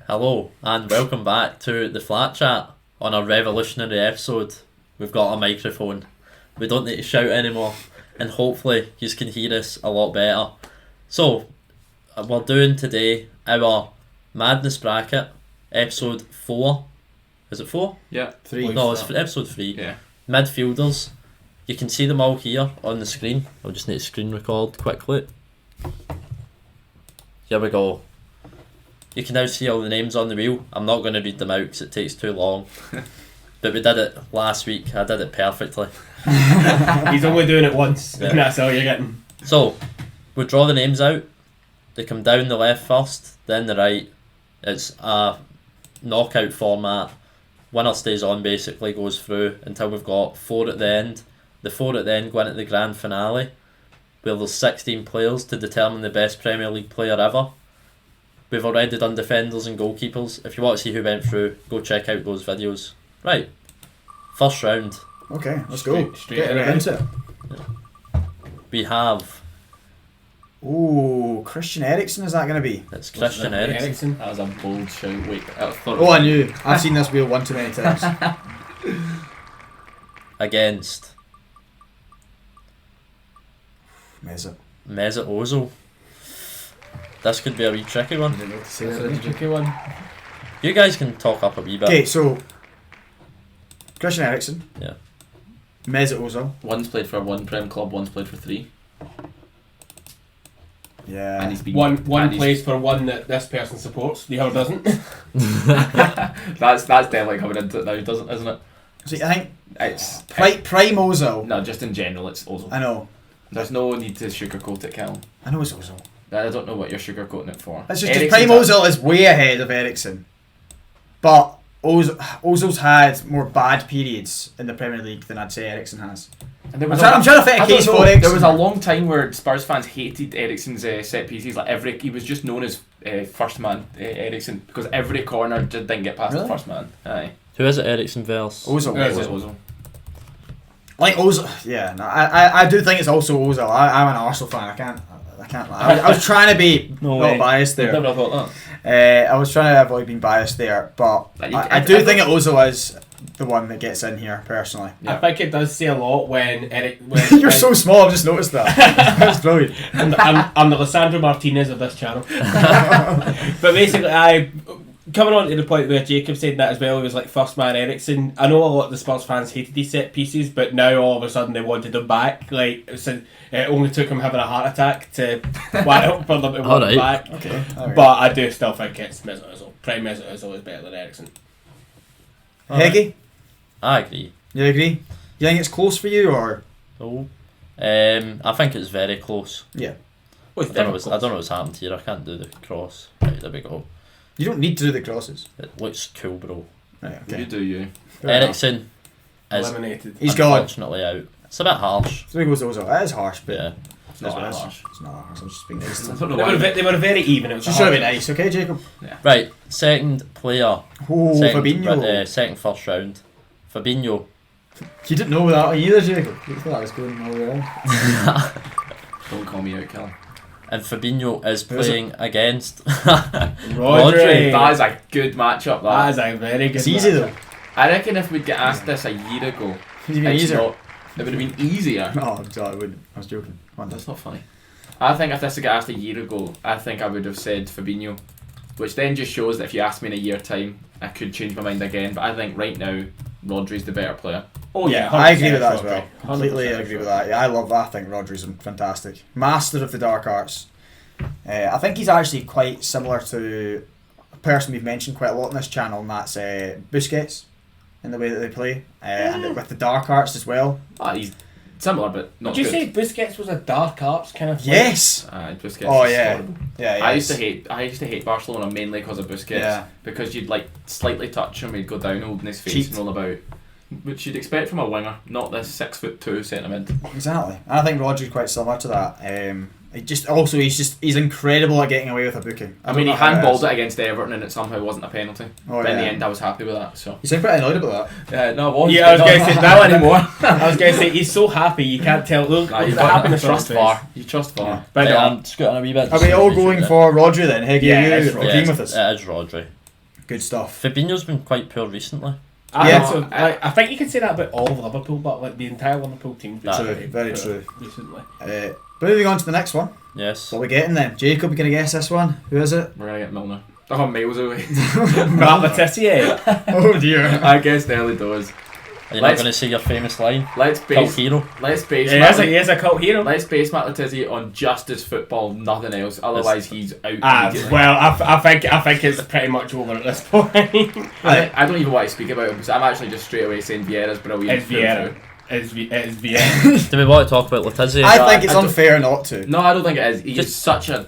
Hello and welcome back to the Flat Chat on a revolutionary episode. We've got a microphone. We don't need to shout anymore and hopefully you can hear us a lot better. So, we're doing today our Madness Bracket, episode 4. Is it 4? Yeah, 3. No, it's episode 3. Yeah. Midfielders. You can see them all here on the screen. I'll just need to screen record quickly. Here we go. You can now see all the names on the wheel. I'm not going to read them out because it takes too long. But we did it last week. I did it perfectly. He's only doing it once. Yeah. That's all you're getting. So, we draw the names out. They come down the left first, then the right. It's a knockout format. Winner stays on, basically, goes through until we've got 4 at the end. The 4 at the end go into the grand finale, where there's 16 players to determine the best Premier League player ever. We've already done defenders and goalkeepers. If you want to see who went through, go check out those videos. Right, first round. Okay, let's go. Straight Get right into it. We have, Ooh, Christian Erikson, is that going to be? it's Christian Erikson. That was a bold shout. Wait, Oh, I knew. I've seen this wheel one too many times. Against Mesut. Mesut Ozil. This could be a wee tricky one. I didn't know what to say That's there. a tricky one. You guys can talk up a wee bit. Okay, so Christian Erikson. Yeah. Mesut Ozil. One's played for one Prem club, one's played for 3. And Yeah. he's been One and he's- plays for one that this person supports, the other doesn't. That's definitely coming into it now, isn't it? See, I think It's prime Ozil. no, just in general, it's also. I know. There's no need to sugarcoat it, Cal. I know it's Ozil. I don't know what you're sugarcoating it for. It's just Erikson's prime Ozil is way ahead of Erikson. But Ozil's had more bad periods in the Premier League than I'd say Erikson has. And there I'm was trying to fit a I don't case know, for Erikson. There was a long time where Spurs fans hated Eriksen's set pieces. Like he was just known as first man Erikson because every corner just didn't get past Really? the first man. Aye. Who is it, Erikson versus? Ozil. Yeah, Ozil. Like Ozil, yeah. No, I do think it's also Ozil. I'm an Arsenal fan. I can't. I was trying to be No not way. biased Never there. thought that. I was trying to avoid being biased there, but Like, I do think that Ozil is the one that gets in here personally. Yeah. I think it does say a lot when Eric. You're so small. I've just noticed that. That's brilliant. I'm the Lissandro Martinez of this channel. But basically, coming on to the point where Jacob said that as well, it was like first man Erikson. I know a lot of the Spurs fans hated these set pieces, but now all of a sudden they wanted them back. Like it only took him having a heart attack to for them to want Alright. them back. Okay. But I do still think it's Mesut Ozil. Prime Mesut Ozil is better than Erikson. Heggy, I agree. you agree? You think it's close for you, or Oh. I think it's very close. yeah? I don't know what's happened here. I can't do the cross. Right, there we go. You don't need to do the crosses. It looks cool, bro. Right, You okay. do you. Fair enough. Erikson is Eliminated. He's gone. unfortunately out. It's a bit harsh. So he goes Ozil. That is harsh, but Yeah. It's not what it is. harsh. It's not harsh. I'm just being nice. I don't know They why. were very even. It was Just a trying to be hard- nice, okay, Jacob? Right, second player. Oh, second, Fabinho. second first round. Fabinho. You didn't know that either, Jacob. You thought I was going all the way around. Don't call me out, Cal. And Fabinho is Who is it? playing against Rodri. That is a good matchup. That is a very good. It's easy matchup. though. I reckon if we'd get asked this a year ago, It's even it's easier. not- it would have been easier. No, I wouldn't. I was joking. Come on, That's not funny. I think if this had got asked a year ago, I think I would have said Fabinho, which then just shows that if you asked me in a year time, I could change my mind again. But I think right now, Rodri's the better player. Oh yeah, I agree with that as 100% well. Rodri. Completely 100% agree with Rodri. that. Yeah, I love that. I think Rodri's fantastic. Master of the dark arts. I think he's actually quite similar to a person we've mentioned quite a lot on this channel, and that's Busquets in the way that they play. And with the dark arts as well. He's similar, but not Would you good. say Busquets was a dark arts kind of player? Yes! Busquets Oh, is yeah. horrible. Yeah, I used to hate Barcelona mainly because of Busquets. Yeah. Because you'd like slightly touch him, he'd go down, holding his face Cheat. and roll about. Which you'd expect from a winger, not this 6'2" centre mid. Exactly. And I think Rodri's quite similar to that. He's incredible at getting away with a booking. I mean, he handballed it against Everton and it somehow wasn't a penalty. Oh, but in yeah. the end, I was happy with that. So You sound pretty annoyed about that. no, it wasn't. Yeah, I was going to say Not that anymore. I was going to say he's so happy you can't tell. Look, Nah, look you what happened to trust Frostface. VAR. You trust VAR. But I'm scooting a wee bit. Are we all going for Rodri then? Heggy, Yeah, are it's you Rodri. agreeing with us? It is Rodri. Good stuff. Fabinho's been quite poor recently. I think you could say that about all of Liverpool, but like the entire Liverpool team's been True, very true. recently. But moving on to the next one. Yes. What are we getting then? Jacob, you going to guess this one? Who is it? We're gonna get Milner. Oh, miles away. Matt Letizia. Oh dear. I guessed early doors. Are you not going to say your famous line? Let's Cult base. hero. Let's base. He is a cult hero. Let's base Matt Letizia on just his football, nothing else. Otherwise, he's out. immediately. Well, I think it's pretty much over at this point. I don't even want to speak about him, so I'm actually just straight away saying Vieira's brilliant. It's Vieira. It's Vieira. Do we want to talk about Letizia? I think it's unfair not to. No, I don't think it is. He's such a.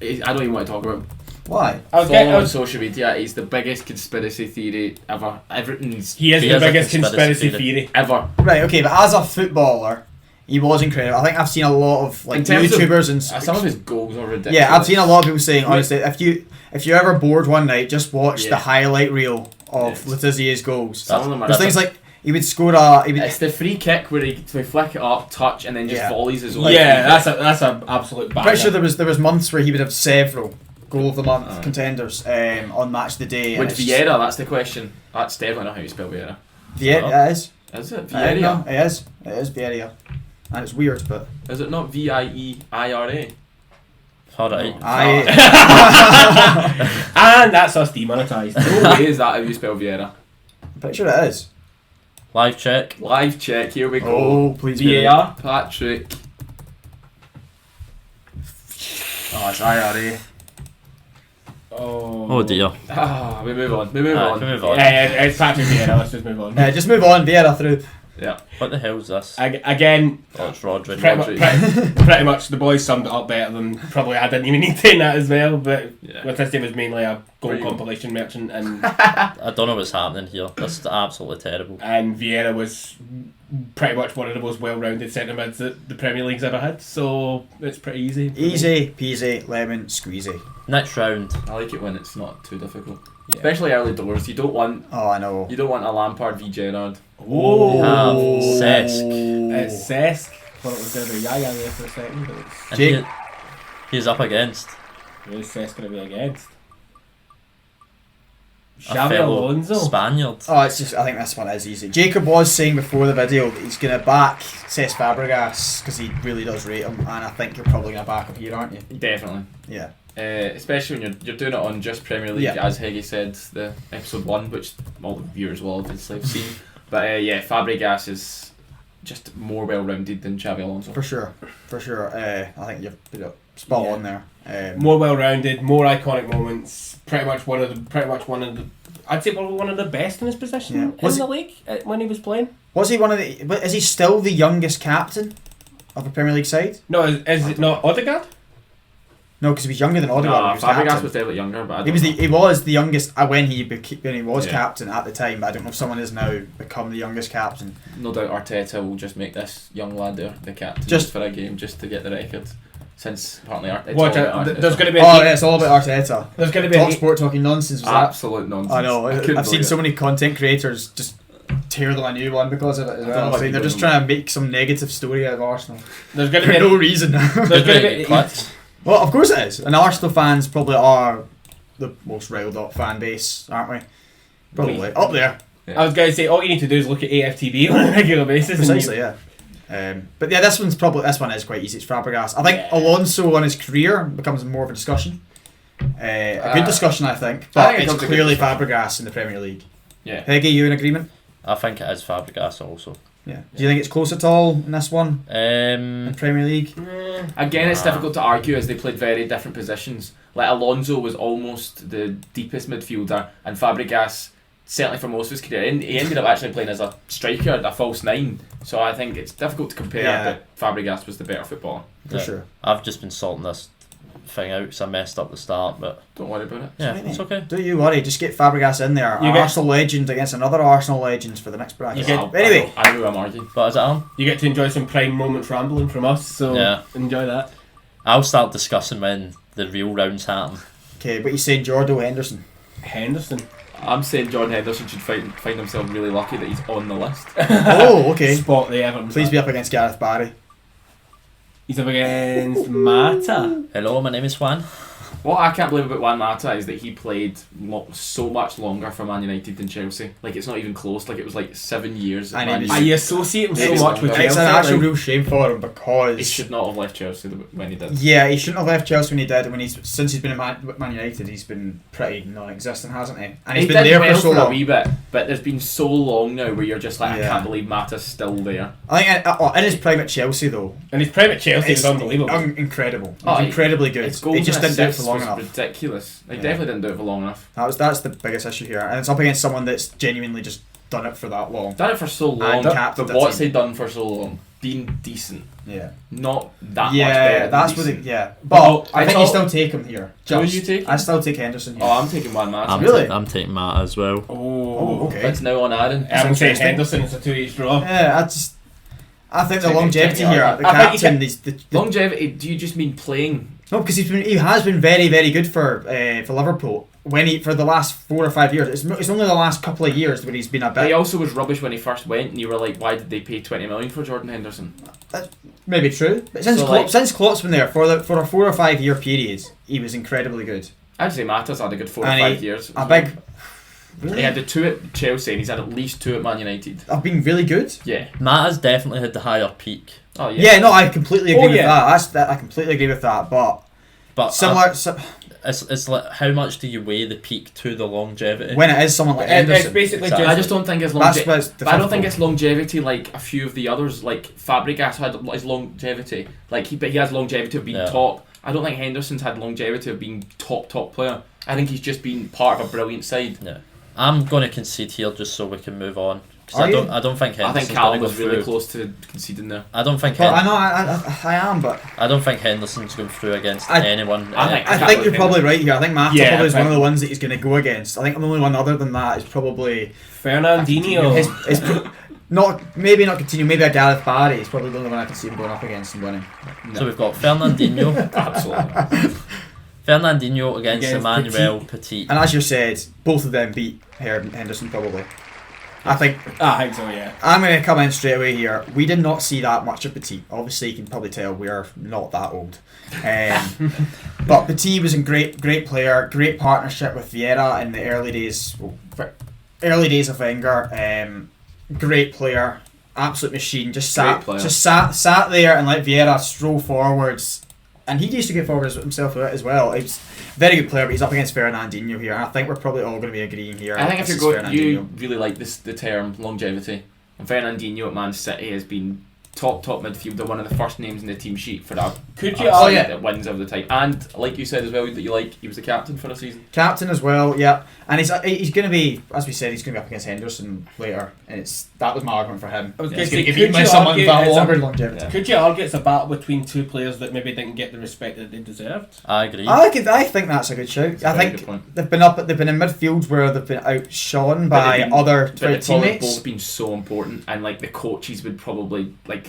I don't even want to talk about him. Why? Follow on social media. He's the biggest conspiracy theory ever. Everything's. He is He the is a biggest conspiracy conspiracy theory. Ever. Right, okay, but as a footballer, he was incredible. I think I've seen a lot of like In terms of- YouTubers and Some of his goals are ridiculous. yeah, I've seen a lot of people saying honestly, if you're ever bored one night, just watch the highlight reel of Letizia's goals. Some of them are. There's things like he would score It's the free kick where he flick it up, touch, and then just volleys his own. Yeah, that's an absolute banger. pretty sure there was months where he would have several goal of the month contenders on match of the day. With Vieira, that's the question. That's definitely not how you spell Vieira. Vieira, it is. Is it No, Vieira? it is. It is Vieira. And it's weird, but Is it not Vieira? Alright. And that's us demonetised. No way is that how you spell Vieira. I'm pretty sure it is. Live check. Live check, here we go. Oh, please be. VAR. Patrick. Oh, it's IRA. Oh dear. We move on. We move Alright, on. can we move on? Yeah, it's Patrick Vieira. Let's just move on. Just move on, Vieira through. Yeah. What the hell's this? Again, Oh, it's Rodri. pretty much the boys summed it up better than probably I didn't even need to in that as well. But Letizia was mainly a goal compilation merchant, and I don't know what's happening here. This is absolutely terrible. and Vieira was pretty much one of the most well-rounded centre mids that the Premier League's ever had. So it's pretty easy. Easy peasy, lemon squeezy. Next round. I like it when it's not too difficult. Yeah. Especially early doors. You don't want Oh, I know. a Lampard v Gerrard. We have Cesc. It's Cesc. Thought it was going to be Yaya there for a second, but it's And Jake. he's up against who's Cesc going to be against? a Xavi fellow Alonso. Spaniard. Oh, it's just. I think this one is easy. Jacob was saying before the video that he's going to back Cesc Fabregas because he really does rate him, and I think you're probably going to back him here, aren't you? Definitely. Yeah. Especially when you're doing it on just Premier League, Yeah. as Heggie said, the episode 1, which all the viewers will obviously have seen. But Fabregas is just more well-rounded than Xavi Alonso. For sure. I think you're spot on there. More well-rounded, more iconic moments. Pretty much one of the. I'd say probably one of the best in his position Yeah. in the league when he was playing. Was he one of the? But is he still the youngest captain of a Premier League side? No, is it not Odegaard? No, because he was younger than Odegaard. No, when he was Fabregas captain. was definitely younger, but I He don't was know. he was the youngest when he was Yeah. captain at the time. But I don't know if someone has now become the youngest captain. No doubt Arteta will just make this young lad there the captain Just- for a game just to get the record. Since apparently Watch there's going to be a Oh, yeah, it's all about Arteta. there's going to be Talk a Sport talking nonsense. Was that? absolute nonsense. I know. couldn't I've seen believe so it. many content creators just tear them a new one because of it as I don't know well. why They're people just don't- trying to make some negative story out of Arsenal there's going for to be no reason. there's going to be Clicks. Well, of course it is. And Arsenal fans probably are the most riled up fan base, aren't we? Probably up there. I was going to say all you need to do is look at AFTB on a regular basis. Precisely, yeah. But yeah, this one is quite easy. It's Fabregas. I think Alonso on his career becomes more of a discussion. A good discussion, I think. I But think it it's becomes a good clearly discussion. Fabregas in the Premier League. Yeah. Heggie, you in agreement? I think it is Fabregas also. Yeah. Do you think it's close at all in this one in Premier League? Again, it's Nah. difficult to argue as they played very different positions. Like Alonso was almost the deepest midfielder, and Fabregas, certainly for most of his career, he ended up actually playing as a striker, a false nine. So I think it's difficult to compare, Yeah. but Fabregas was the better footballer. For sure. I've just been sorting this thing out because I messed up the start, but Don't worry about it. yeah, Right, it's mate. okay. Do you worry? Just get Fabregas in there. You An get- Arsenal legend against another Arsenal legend for the next bracket. You get- Anyway, I know who I'm arguing. But is it on? You get to enjoy some prime moments rambling from us, so Yeah. enjoy that. I'll start discussing when the real rounds happen. okay, but you say Jordo Henderson. Henderson. I'm saying Jordan Henderson should find himself really lucky that he's on the list. Oh, okay. Spot the Everton. Please be up against Gareth Barry. He's up against Mata. Hello, my name is Juan. What I can't believe about Juan Mata is that he played so much longer for Man United than Chelsea. Like, it's not even close. Like, it was like 7 years. I at Man know. United. I associate him so It's much with longer. It's Chelsea. an actual like- real shame for him because He should not have left Chelsea when he did. Yeah, he shouldn't have left Chelsea when he did. Since he's been at Man United, he's been pretty non-existent, hasn't he? And he's He been did there well for so a long. wee bit, but there's been so long now where you're just like, Yeah. I can't believe Mata's still there. I think in his prime at Chelsea though, And his prime at Chelsea it's was unbelievable. incredible. Oh, It's incredibly good. His goals He just and didn't do it for assists long was enough. ridiculous. He Yeah. definitely didn't do it for long enough. That's the biggest issue here, and it's up against someone that's genuinely just done it for that long. Done it for so long, And captained but the what's team. he done for so long? Been decent. Yeah, Not that much yeah, better. that's than what. decent. Yeah, but Well, I I think you thought- still take him here. Who would Just- you take? I still take Henderson here. Oh, I'm taking Juan Mata. Really? I'm taking Matt as well. Oh, okay. It's now on Aaron. I'm saying interesting. Henderson. It's a 2-each draw. Yeah, I think the Check it, longevity check it here, out. the I think you captain, is the Longevity? Do you just mean playing? no, because he has been very, very good for Liverpool. For the last 4 or 5 years, it's only the last couple of years where he's been a But he bit. also was rubbish when he first went, and you were like, why did they pay 20 million for Jordan Henderson? Maybe true, but since So, since Klopp's been there for a 4 or 5 year period, he was incredibly good. I'd say Mata's had a good 4 or And 5 years. A big. He Really? had the 2 at Chelsea, and he's had at least 2 at Man United. I've been really good. Yeah. Matt has definitely had the higher peak, Oh yeah. Yeah, no, I completely agree Oh, with yeah. that. I completely agree with that. But but similar, it's like, how much do you weigh the peak to the longevity? when it is someone like It's Henderson, basically Exactly. I just. just don't think it's that's longevity. what's But I don't think difficult. it's longevity like a few of the others. Like Fabregas had his longevity. But he has longevity of being Yeah. top. I don't think Henderson's had longevity of being top player. I think he's just been part of a brilliant side. I'm going to concede here just so we can move on. 'Cause Are I don't. you? I don't think I Henderson's think Callum going to was go really through. close to conceding there. I don't think. Well, I know I am, but I don't think Henderson's going through against I- anyone. I think- I can't think go you're with probably right here. I think Mata Yeah, probably is one but- of the ones that he's going to go against. I think the only one other than that is probably Fernandinho. maybe not continue. Maybe a Gareth Barry. He's probably the only one I can see him going up against and winning. So we've got Fernandinho, Absolutely. Fernandinho against Against Emmanuel Petit. And as you said, both of them beat Henderson probably. I think I think so, yeah. I'm going to come in straight away here. We did not see that much of Petit. Obviously, you can probably tell we're not that old. But Petit was a great player, great partnership with Vieira in the early days of Wenger. Great player, absolute machine. Just Great player. sat there and let Vieira stroll forwards. And he used to get forward himself as well. He was a very good player, but he's up against Fernandinho here. And I think we're probably all going to be agreeing here. I think if this you're is going, you Fernandinho. really like the term longevity. And Fernandinho at Man City has been top midfielder, one of the first names in the team sheet for that. Could a you side argue- that wins every time? And like you said as well, that you like, he was the captain for a season. Captain as well, yeah, and he's going to be, as we said, he's going to be up against Henderson later, and that was my argument for him. I was Yeah, gonna he's say, going to could get beaten by you someone argue with a it's longer a- longevity. Yeah. Could you argue it's a battle between two players that maybe didn't get the respect that they deserved? I agree. I think that's a good shout. I Very think good point. they've been in midfields where they've been outshone But by they've been- other But they've probably teammates. both been so important, and like the coaches would probably like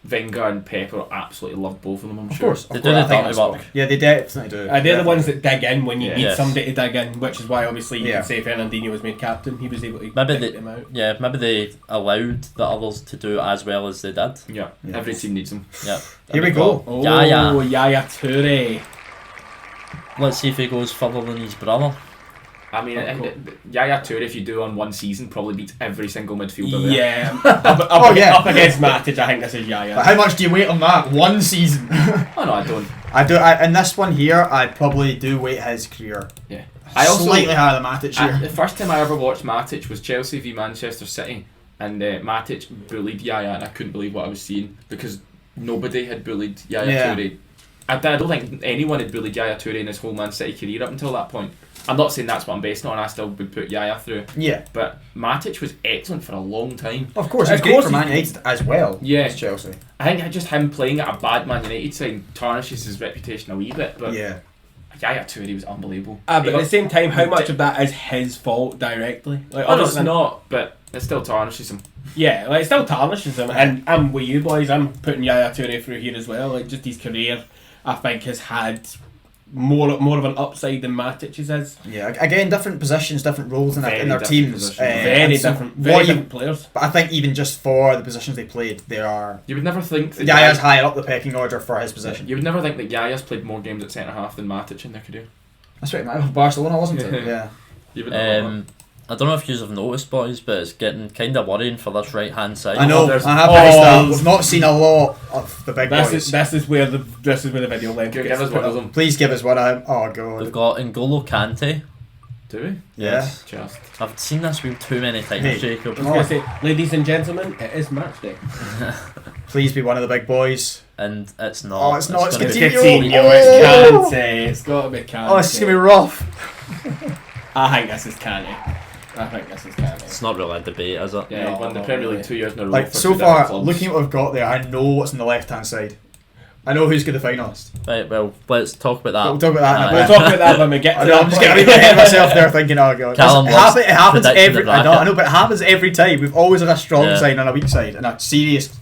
Wenger and Pepper absolutely love both of them. I'm Of sure. course, They of do course, the I think dirty that's work. what- Yeah, they definitely do. They're the ones that dig in when you Yeah. need Yes. somebody to dig in, which is why obviously you Yeah. can say Fernandinho was made captain. He was able to Maybe pick they- them out. Yeah, maybe they allowed the others to do as well as they did. Yeah, Yeah. every team needs them. Yeah. Here we We've go. got Oh, Yaya. Yaya Toure. Let's see if he goes further than his brother. I mean, Oh, and cool. Yaya Toure, if you do on one season, probably beats every single midfielder there. Yeah, Oh, yeah. up against Matic, I think this is But Yaya. how much do you wait on that? One season. Oh no, I don't. I do. In this one here, I probably do weight his career. Yeah. I also Slightly higher than Matic here. the first time I ever watched Matic was Chelsea v Manchester City, and Matic bullied Yaya, and I couldn't believe what I was seeing because nobody had bullied Yaya Yeah. Toure. I don't think anyone had bullied Yaya Toure in his whole Man City career up until that point. I'm not saying that's what I'm basing on. I still would put Yaya through, Yeah, but Matic was excellent for a long time. of course. Of It's great course for Man United as well. Yeah. as Chelsea. I think just him playing at a bad Man United side tarnishes his reputation a wee bit, but Yeah. Yaya Toure was unbelievable. But He at the got- same time, how much of that is his fault directly? Like, Oh, no, other it's than- not, but it still tarnishes him. Yeah, like it still tarnishes him, and I'm with you boys. I'm putting Yaya Toure through here as well. Like just his career, I think has had more of an upside than Matic's is. Yeah, again, different positions, different roles in their Very different teams. positions. Very and so different, what very you- different players. But I think even just for the positions they played, they are. You would never think that Yaya's higher up the pecking order for his position. You would never think that Yaya's played more games at centre half than Matic in their career. That's right, Barcelona, wasn't it? Yeah. You would know I don't know if you have noticed, boys, but it's getting kind of worrying for this right hand side. I know. there's- I have noticed that. We've not seen a lot of the big boys. This is where the video length Give gets us one put of up. them. Please give us one of them. Oh We've god. got N'Golo Kante. Do we? Yeah. Just. I've seen this wheel too many times, Hey. Jacob. I was going to say, ladies and gentlemen, it is match day. Please be one of the big boys. And it's not. Oh, it's not, it's gonna be- Coutinho. Coutinho, Oh! it's Kante. It's got to be Kante. Oh, this is gonna be rough. I think this is Kante. It's not really a debate, is it? Yeah, No, he won the not Premier League really. 2 years in a row. Like for so two far, different clubs. looking at what we've got there, I know what's on the left hand side. I know who's going to finalist. Right, well, let's talk about that. We'll talk about that in a Aye. bit. We'll talk about that when we get to I know, that I'm just point. getting ahead of myself there, thinking, oh god, Callum it loves happens predicting every. the I bracket. know, but it happens every time. We've always had a strong Yeah. side and a weak side, and a serious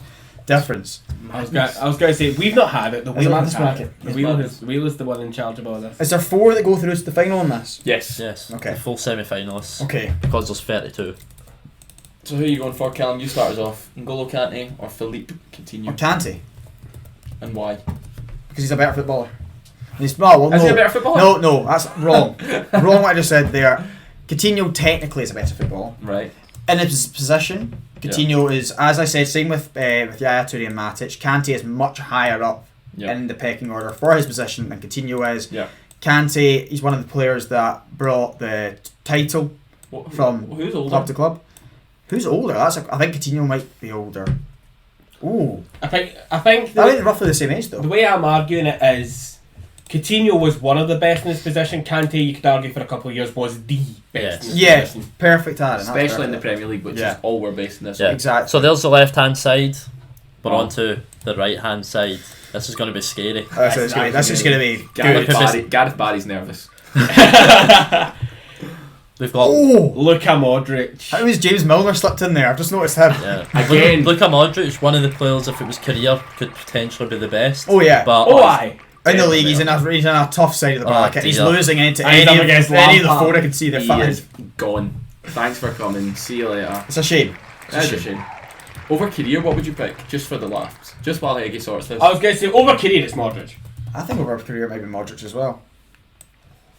difference. I was going to say, we've not had it. The It's a wheel madness has had bracket. it. The It's wheel madness. is, wheel is the one in charge of all this. Is there 4 that go through to the final on this? Yes. Yes. Okay. The full semi-finalists. Okay. Because there's 32. So who are you going for, Callum? You start us off. N'Golo Kante or Philippe Or Coutinho? Kante, And why? because he's a better footballer. He's well, Is no, he a better footballer? no, that's wrong. Wrong what I just said there. Coutinho technically is a better footballer. Right. In his position, Coutinho is, as I said, same with Yaya Toure and Matic. Kante is much higher up Yeah. in the pecking order for his position than Coutinho is. Yeah. Kante, he's one of the players that brought the title from Who's older? club to club. Who's older? I think Coutinho might be older. Ooh, I think I think roughly the same age though. the way I'm arguing it is Coutinho was one of the best in his position. Kante, you could argue for a couple of years, was the best in his Yeah, position. perfect Aaron. that's Especially in the perfect. Premier League, which Yeah. is all we're based in this. Yeah. Exactly. So there's the left-hand side. We're Oh. on to the right-hand side. This is going to be scary. This is going to be Gareth, good. Gareth Barry's nervous. We've got... Oh, Luka Modric. how is James Milner slipped in there? I've just noticed him. Yeah. Again. Luka Modric, one of the players, if it was career, could potentially be the best. Oh yeah. But Oh, aye. In the league, he's in a tough side of the Oh, bracket. He's dear. losing into And he's any up of against the Lampard. 4 I can see. They're He fine. is gone. Thanks for coming. See you later. It's a shame. That's a shame. Over career, what would you pick? Just for the laughs. Just while Eggy sorts this. I was going to say, over career, it's Modric. I think over career might be Modric as well.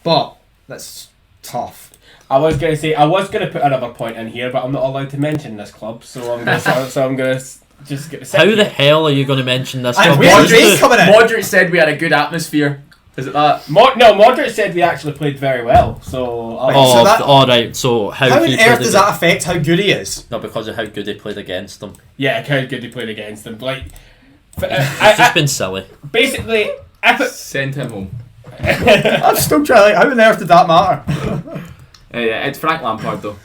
But that's tough. I was going to put another point in here, but I'm not allowed to mention this club, so I'm going to just get how the hell are you going to mention this? And club? where's Modric- Drake coming in? Modric said we had a good atmosphere. Is it that? No, Modric said we actually played very well, so... Oh, So that- alright, so how How on he earth played does against... that affect how good he is? Not because of how good he played against them. Yeah, how good he played against them. Like, It's just been silly. basically, if it... Send him home. I'm still trying. How on earth did that matter? Yeah, it's Frank Lampard though.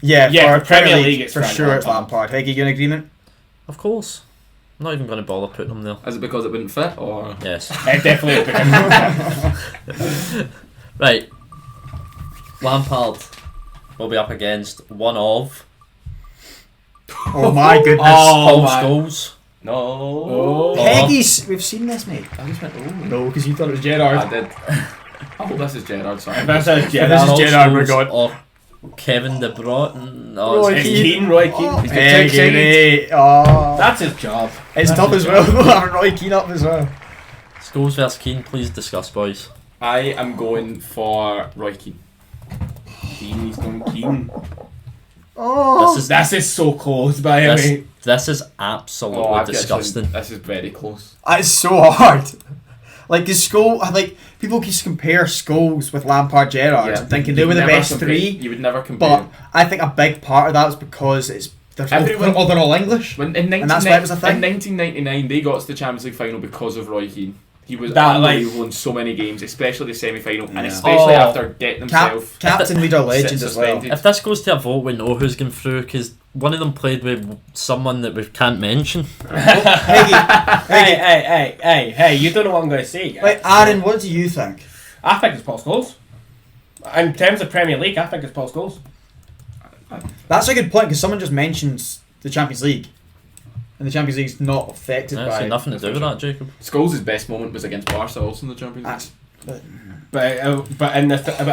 Yeah, for Premier League, it's for Frank sure it's Lampard. Lampard. Heggy, you in agreement? Of course. I'm not even going to bother putting them there. Is it because it wouldn't fit or? Yes. It definitely Right. Lampard will be up against one of Oh my goodness. Oh, Paul my. Scholes. No. Oh. Peggy's. We've seen this, mate. I just went, oh. No, because you thought it was Gerrard. I did. Oh, this is Gerrard, sorry. This is This Gerrard. is Gerrard, we're Scholes going. or Kevin De Bruyne. No, Roy it's- It's Keane, Roy Keane. Oh, He's got Peggy, two sides. mate. Oh. That's his job. It's That's tough his as well, job. though, having Roy Keane up as well. Scholes versus Keane. Please discuss, boys. I am going for Roy Keane. Keane, he's going Keane. Oh. This is so close, by the way. This is absolutely I've got disgusting. This is very close. It's so hard. Like, the people just compare Scholes with Lampard, Gerrard, and thinking they You'd were the never best compare- 3. You would never compare. But I think a big part of that is because they're all English. When in And that's why it was a thing. In 1999, they got to the Champions League final because of Roy Keane. He was That, like- unbelievable in so many games, especially the semi-final, and Yeah. especially Oh. after getting himself. Captain, leader, legend as well. suspended. If this goes to a vote, we know who's going through because one of them played with someone that we can't mention. Hey, you don't know what I'm going to say. Right, Aaron, what do you think? I think it's Paul Scholes. In terms of Premier League, I think it's Paul Scholes. That's a good point because someone just mentions the Champions League, and the Champions League's not affected It's by got nothing to do with that, Jacob. Scholes' best moment was against Barca, also in the Champions League. That's, But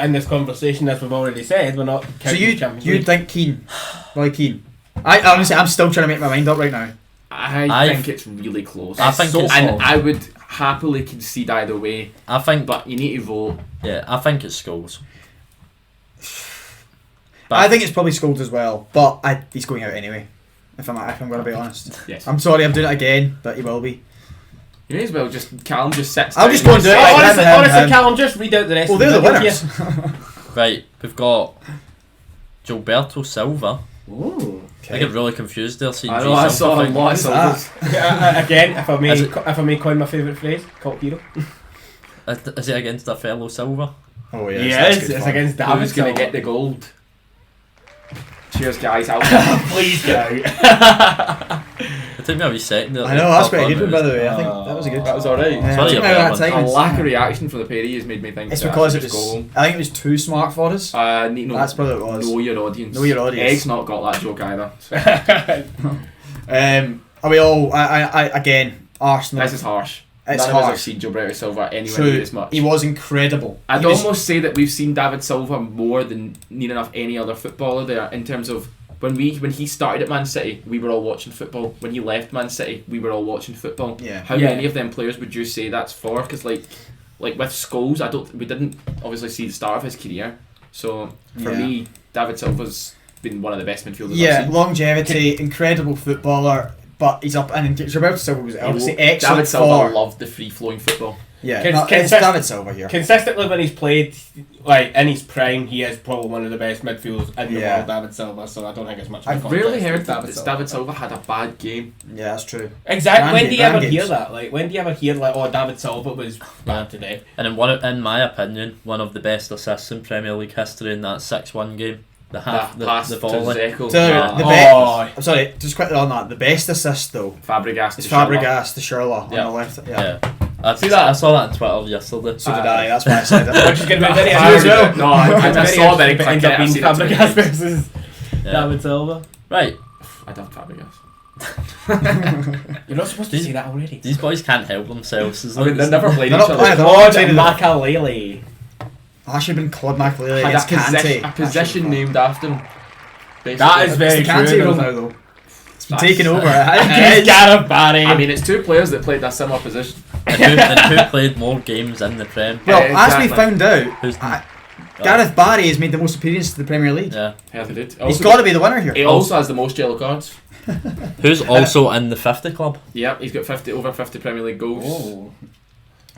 in this conversation, as we've already said, we're not so counting the Champions you'd League. think Keane, Roy Keane? I honestly, I'm still trying to make my mind up right now. I I've- think it's really close. I think so it's and close. I would happily concede either way. I think, But you need to vote. yeah, I think it's Scholes. I think it's probably Scholes as well, but he's going out anyway. If I'm going to be honest. Yes. I'm sorry, I'm doing it again, but he will be. You may as well just Callum just sits. I'll down just go and do it. and- Like, honestly, him. Callum, just read out the rest. Well, of they're the video winners. here. Right, we've got Gilberto Silva. Ooh. I get really confused there. Seeing I know. I saw a thing. lot of Who's that? Silvas. Again, Is it- if I may coin my favourite phrase, cult hero. Is it against a fellow Silva? Oh yeah, Yes, that's good it's fun. against David. Who's going to Silva. get the gold? Cheers, guys. Out. Please get out. It took me a wee second. I know, that's quite a good one, by the way. I think that was a good. That was alright. Yeah, Sorry it took me about about that time. A lack of reaction from the Perry has made me think. It's that I because should it just go was. home. I think it was too smart for us. No, That's probably what it was. Know your audience. Know your audience. Egg's not got that joke either. Are we all? I again, Arsenal. This is harsh. It's None of us have harsh. seen Gilberto Silva anywhere True. near as much. He was incredible. I'd He was- almost say that we've seen David Silva more than near enough any other footballer there in terms of when he started at Man City, we were all watching football. When he left Man City, we were all watching football. Yeah. How Yeah. many of them players would you say that's for? Because like with Scholes, we didn't obviously see the start of his career. So for Yeah. me, David Silva's been one of the best midfielders I've Yeah, seen. longevity, incredible footballer, but he's up and Gilberto Silva was obviously excellent David Silva for. loved the free-flowing football. Yeah, Can- no, can- it's David Silva here. Consistently, when he's played, like in his prime, he is probably one of the best midfielders in the Yeah. world, David Silva. So I don't think it's much. I've of a Rarely contest heard with that David Silva had a bad game. Yeah, that's true. Exactly. When do you Brand ever games. hear that? Like, when do you ever hear like, oh, David Silva was bad today? And in my opinion, one of the best assists in Premier League history in that 6-1 game. The half, That pass the to volley. Dzeko. So, Yeah. the Oh. I'm sorry, just quickly on that. The best assist though Fabregas. is to Silva. Fabregas to Schürrle on Yeah. the left. Yeah. Yeah. See that? I saw that on Twitter yesterday. So did I. That's why I said it. Which is going to be very I as well. No, I saw that it ends up being Fabregas Fabregas. versus Yeah. David Silva. Right, I love Fabregas. You're not supposed to say that already. these boys can't help themselves. There's I mean, like- they've never played They're each not other. playing. Claude They're not Macaulay. I should have been Claude Macaulay Had against Kante. a position named after him. That is very It's the Kante true. role now though. It's been That's- taken over. Against Gareth Barry. I mean, it's two players that played that similar position. and who played more games in the Prem? Well, Yeah, as we exactly. found out, Who's Gareth Barry has made the most appearances to the Premier League. Yeah. Yeah, they did. He's Also- got to be the winner here. He also has the most yellow cards. Who's also in the 50 club? Yep, he's got over 50 Premier League goals. Oh.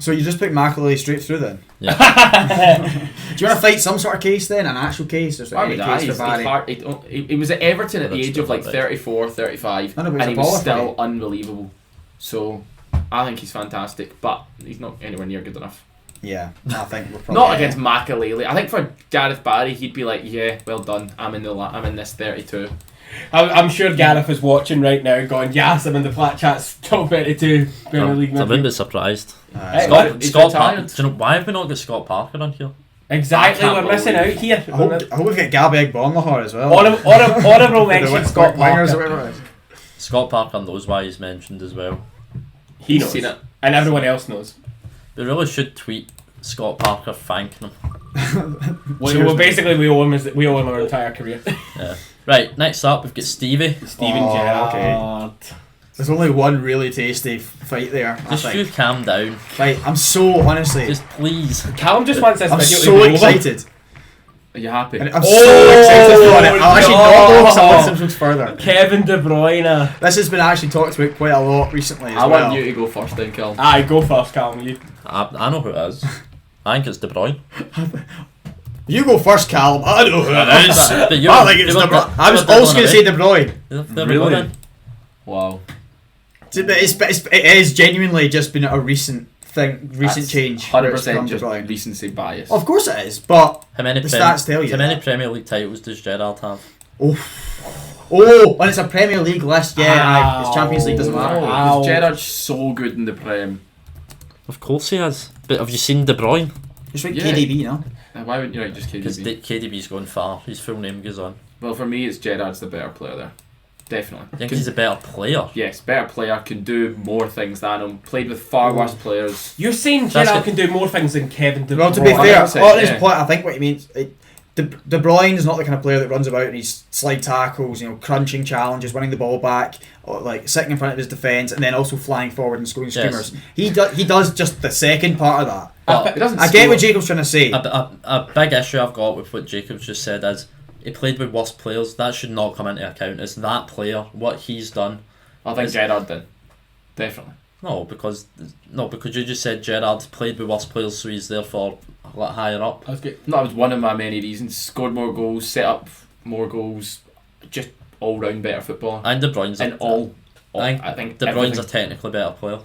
So you just put Macaulay straight through then? Yeah. Do you want to fight some sort of case then? An actual case? Or I any mean, case he's for Barry? hard, he was at Everton at the That's age of like still 34, 35, No, but he's and a he was baller still for unbelievable. So, I think he's fantastic, but he's not anywhere near good enough. Yeah, I think we're probably... Not against Macaulay. I think for Gareth Barry, he'd be like, yeah, well done. I'm in this 32. I'm sure Gareth is watching right now going, yes, I'm in the Plat Chat's top 32 Premier League I wouldn't midfield. be surprised. Hey, He's Scott Parker. retired. Do you know why have we not got Scott Parker on here? Exactly, I can't we're missing out believe- here. I hope we get Gabby Bonlahor as well. Honourable mention The Scott wingers or Parker. whatever it is. Scott Parker knows why he's mentioned as well. He He's knows. seen it. And everyone else knows. We really should tweet Scott Parker thanking him. Well, basically, we owe him our entire career. Yeah. Right, next up we've got Stevie. Steven Oh, Gerrard. There's only one really tasty fight there, I Just you think. calm down. Right, I'm so, honestly, Just please. Callum just wants this I'm video to so be over. excited. Are you happy? And I'm Oh, so excited for it. I'll actually not go no. some episodes further. Kevin De Bruyne. This has been actually talked about quite a lot recently as I well. want you to go first then, Kel. Aye, go first, Callum. You. I know who it is. I think it's De Bruyne. You go first, Callum. I know who it is. But you I were- think it's you De were- Bruyne. I you was were also going to say dibbling De Bruyne. away. There we Really? go then. Wow. It is genuinely just been a recent thing, recent That's change. where it's 100% come just De Bruyne. recency bias. Of course it is, but How many, The stats tell you how many that. Premier League titles does Gerrard have? oh, and it's a Premier League list. Yeah, aye, it's Champions League doesn't matter. Ow. Because Gerrard's so good in the Prem. Of course he has. But have you seen De Bruyne? Just like Yeah. KDB, no? Why wouldn't you write just Because KDB? KDB's gone far. His full name goes on. Well, for me, it's Gerrard's the better player there. Definitely. I think he's a better player. Yes, better player, can do more things than him. Played with far worse players. You're saying That's Gerrard good. can do more things than Kevin De Bruyne. Well, to be fair, 100%, on his yeah. point, I think what he means, De Bruyne is not the kind of player that runs about and he's slide tackles, crunching challenges, winning the ball back, or like sitting in front of his defence, and then also flying forward and scoring screamers. He does just the second part of that. But He doesn't I get what Jacob's trying to say. a big issue I've got with what Jacob's just said is he played with worse players. That should not come into account. It's that player, what he's done. I think Gerrard did. Definitely. No, because you just said Gerrard played with worse players, so he's therefore a lot higher up. That was one of my many reasons. Scored more goals, set up more goals, just all round better football. And De Bruyne's I think De Bruyne's a technically better player.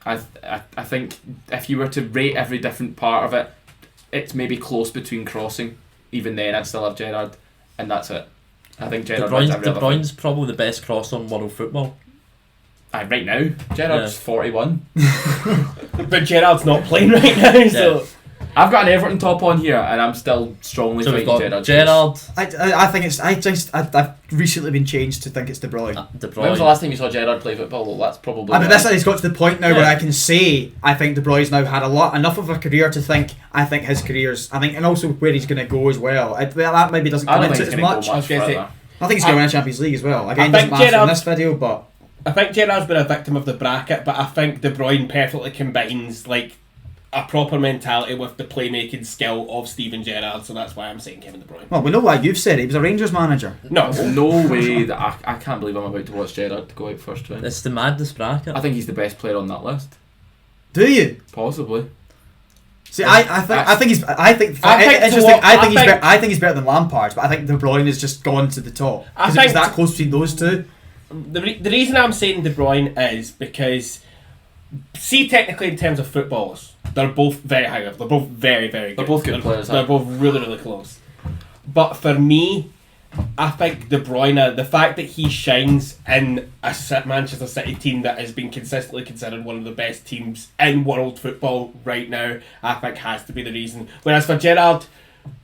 I think if you were to rate every different part of it, it's maybe close between crossing. Even then, I'd still have Gerrard, and that's it. I think Gerrard. De Bruyne's probably the best crosser in world football. Right now, Gerrard's 41. But Gerrard's not playing right now, so... I've got an Everton top on here, and I'm still strongly So we've fighting got Gerrard. I think it's. I've recently been changed to think it's De Bruyne. When was the last time you saw Gerrard play football? Well, that's probably. But that's it's got to the point now where I can say I think De Bruyne's now had enough of a career to think I think his career's. And also where he's going to go as well. That maybe doesn't come into it as much. I think he's going to win a Champions League as well. Again, doesn't matter in this video, but. I think Gerrard's been a victim of the bracket, but I think De Bruyne perfectly combines like a proper mentality with the playmaking skill of Steven Gerrard, so that's why I'm saying Kevin De Bruyne. Well, we know why you've said it. He was a Rangers manager. No way that I can't believe I'm about to watch Gerrard go out first round. It's the maddest bracket. I think he's the best player on that list. Do you? Possibly. See, I think he's better than Lampard, but I think De Bruyne has just gone to the top because it was that close between those two. The reason I'm saying De Bruyne is because, see, technically in terms of footballers, they're both very high level. They're both very, very good. They're both good players. They're both really, really close. But for me, I think De Bruyne, the fact that he shines in a Manchester City team that has been consistently considered one of the best teams in world football right now, I think has to be the reason. Whereas for Gerrard,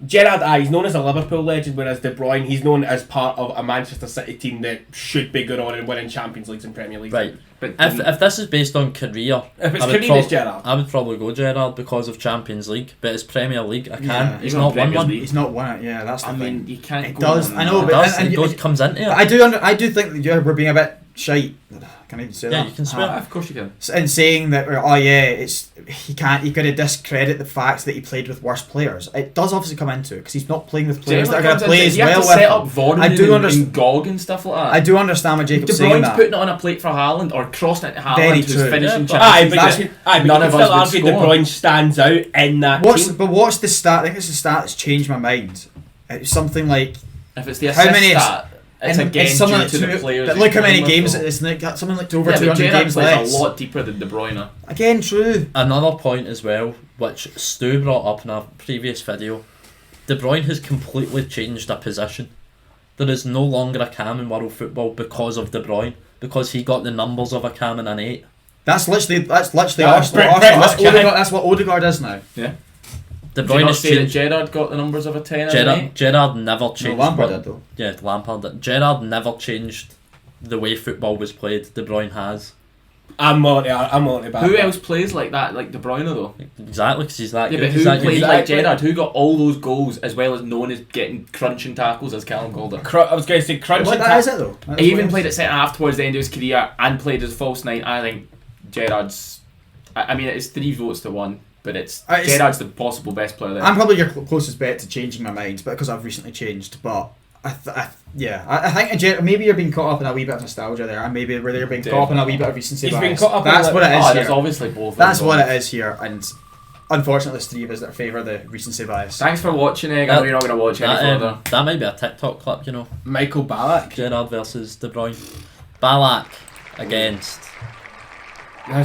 he's known as a Liverpool legend, whereas De Bruyne, he's known as part of a Manchester City team that should be good on and winning Champions Leagues and Premier Leagues. Right. But if this is based on career, if it's career, it's Gerrard. I would probably go Gerrard because of Champions League, but it's Premier League. I can't. Yeah, he's not won one. He's not won it. Yeah, that's the thing. I mean, you can't. It go does. on I know, that. but it comes into it. I do think that we're being a bit shite. Can I even say that? Yeah, you can swear. Of course you can. In saying that, you got to discredit the fact that he played with worse players. It does obviously come into it because he's not playing with players that are going to play as well with set him. up Varane and Gog and stuff like that. I do understand what Jacob's De saying. Bruyne's that. putting it on a plate for Haaland or crossing it to Very Haaland who's true. finishing Yeah, Champions but none you of can us still argue would De score. Bruyne stands out in that team. But what's the stat? I think it's the stat that's changed my mind. It's something like If it's the how assist many? stat, it's again something due like to the players. But look how many games it's like something like over 200 games less. A lot deeper than De Bruyne. Again, true. Another point as well, which Stu brought up in a previous video, De Bruyne has completely changed a position. There is no longer a cam in world football because of De Bruyne, because he got the numbers of a cam and an 8. That's literally pretty Arsenal. much, That's what Odegaard is now. Yeah. De Did you Bruyne not has say that changed. Gerrard got the numbers of a 10 and an 8? Gerrard never changed. No, Lampard did though. Yeah, Lampard did. Gerrard never changed the way football was played. De Bruyne has. I'm on about Who that. else plays like that, like De Bruyne though? Exactly, because he's that Yeah, good. but He's who that played unique. like Gerrard? Who got all those goals as well as known as getting crunching tackles as Callum Calder? I was going to say crunch. What that is it though? That's He even what it played is. at centre half towards the end of his career and played as false 9. I think Gerrard's. I mean, it's 3 votes to 1, but it's Gerrard's the possible best player there. I'm probably your closest bet to changing my mind, but because I've recently changed. But I think maybe you're being caught up in a wee bit of nostalgia there, and maybe you're being caught up in a wee bit of recency He's bias. been caught up in That's a- what it is There's here. obviously both. That's what involved. it is here, and unfortunately, there's 3 of us that favour the recency bias. Thanks for watching, Egg. I know you're not going to watch any further. That might be a TikTok clip, you know. Michael Ballack. Gerrard versus De Bruyne. Ballack against.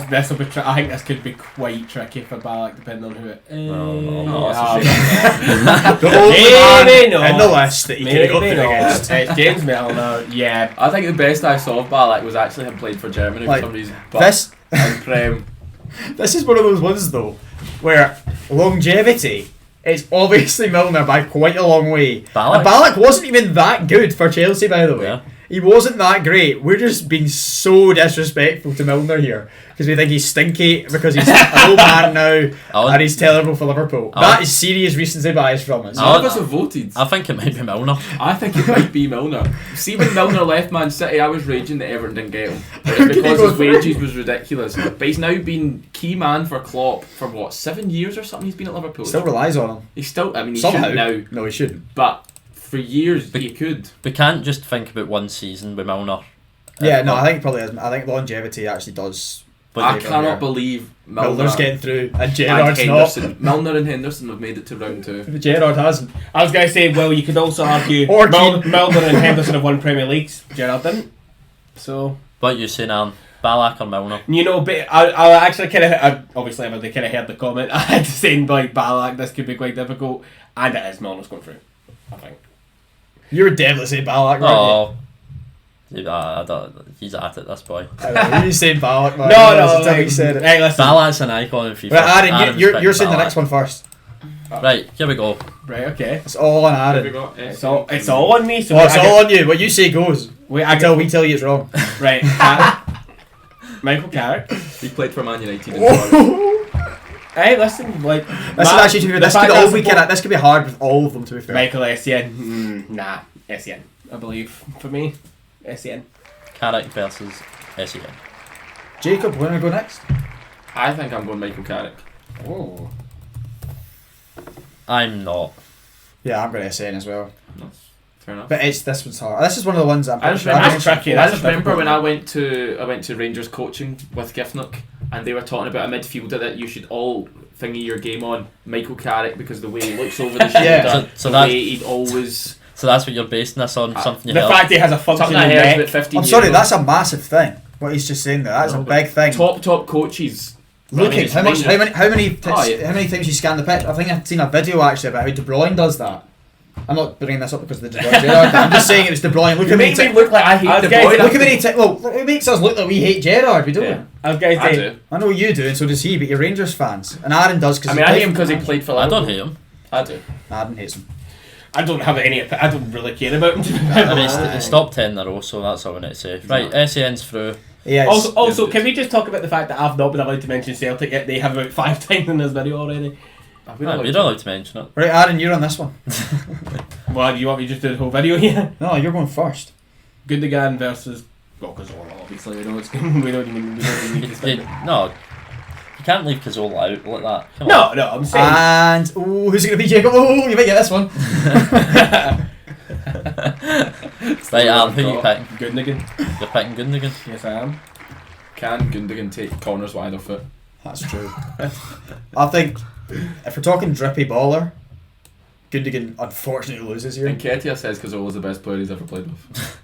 This will be. I think this could be quite tricky for Ballack, depending on who it is. No, The only Maybe man in not. the list that you could have got Maybe through not. against. It's James Milner. Yeah. I think the best I saw of Ballack was actually him playing for Germany Like, for some reason. But This in Prem, this is one of those ones though, where longevity is obviously Milner by quite a long way. Ballack. And Ballack wasn't even that good for Chelsea, by the way. Yeah. He wasn't that great. We're just being so disrespectful to Milner here because we think he's stinky because he's an old man now and he's terrible for Liverpool. That is serious recency bias from us. None of us have voted. I think it might be Milner. I think it might be Milner. See, when Milner left Man City, I was raging that Everton didn't get him. But it's because his wages was ridiculous. But he's now been key man for Klopp for what, 7 years or something. He's been at Liverpool. Still relies on him. He's still. I mean, he Somehow. shouldn't now. No, he shouldn't. But for years, he could. We can't just think about one season with Milner. Yeah, no, I think it probably isn't. I think longevity actually does. I cannot believe Milner's getting through and and Gerrard's Henderson. not. Milner and Henderson have made it to round 2. Gerrard hasn't. I was going to say, well, you could also argue Or Milner and Henderson have won Premier Leagues. Gerrard didn't. So, What you saying, Aaron? Ballack or Milner? you know, but I actually kind of, obviously, everybody kind of heard the comment. I had to say, like, Ballack, this could be quite difficult. And it is Milner's going through, I think. You were definitely saying Ballack, right? Oh. I don't, he's at it, this boy. You saying Ballack, man. No, That's how he said it. Hey, listen. Ballack's an icon in FIFA. Right, Aaron, Aaron's you're picking saying the Ballack. next one first. Right, here we go. Right, okay. It's all on Have we Aaron. got It's all on me. So Oh, it's all on you. What you say goes. Wait, Until we tell you it's wrong. Right. Michael Carrick. He played for Man United. Hey, listen, like... This is actually to be this could all be this could be hard with all of them, to be fair. Michael Essien. Nah, Essien, I believe. For me, Essien. Carrick versus Essien. Jacob, wanna go next? I think I'm going Michael Carrick. Oh. I'm not. Yeah, I'm going to SN as well. That's fair enough. But this one's hard. This is one of the ones I'm I just pretty sure remember, I've tricky. I That's just a remember difficult when I went to Rangers coaching with Giffnock, and they were talking about a midfielder that you should all thingy your game on, Michael Carrick, because the way he looks over the shoulder, Yeah. So the that's- way he'd always... So that's what you're basing this on? Something you The heard? fact he has a Something functioning I heard neck. about 15 I'm years sorry, ago. that's a massive thing. What he's just saying there, that's a big thing. Top coaches. Look I mean, at it's how many Oh, how many times you scan the pitch. I think I've seen a video actually about how De Bruyne does that. I'm not bringing this up because of the De Bruyne Gerrard, but I'm just saying it was De Bruyne. Look You at me. make me look like I hate the boy. Look at me. Look, it makes us look like we hate Gerrard. We don't. Yeah. I was going to I say, do. I know you do, and so does he. But you're Rangers fans, and Aaron does because I mean, I hate him because he played for I Liverpool. don't hate him. I do. Aaron hates him. I don't have any. I don't really care about him. To be I mean, honest. it's top 10 in a row, so that's all I need to say. Right, SEN's through. Yeah. Also, can we just talk about the fact that I've not been allowed to mention Celtic yet? They have about 5 times in this video already. We're not You're not allowed to mention it. Right, Aaron, you're on this one. Well, do you want me to just do the whole video here? No, you're going first. Gundogan versus Cazorla, obviously. We don't even need to spend it. No, you can't leave Cazorla out like that. Come on. No, I'm saying. And who's it going to be, Jacob? Oh, you might get this one. Right, Aaron, who you picking? Gundogan. You're picking Gundogan. Yes, I am. Can Gundogan take corners wide of foot? That's true. I think if we're talking drippy baller, Gundogan unfortunately loses here. And Ketia says Cazorla's the best player he's ever played with.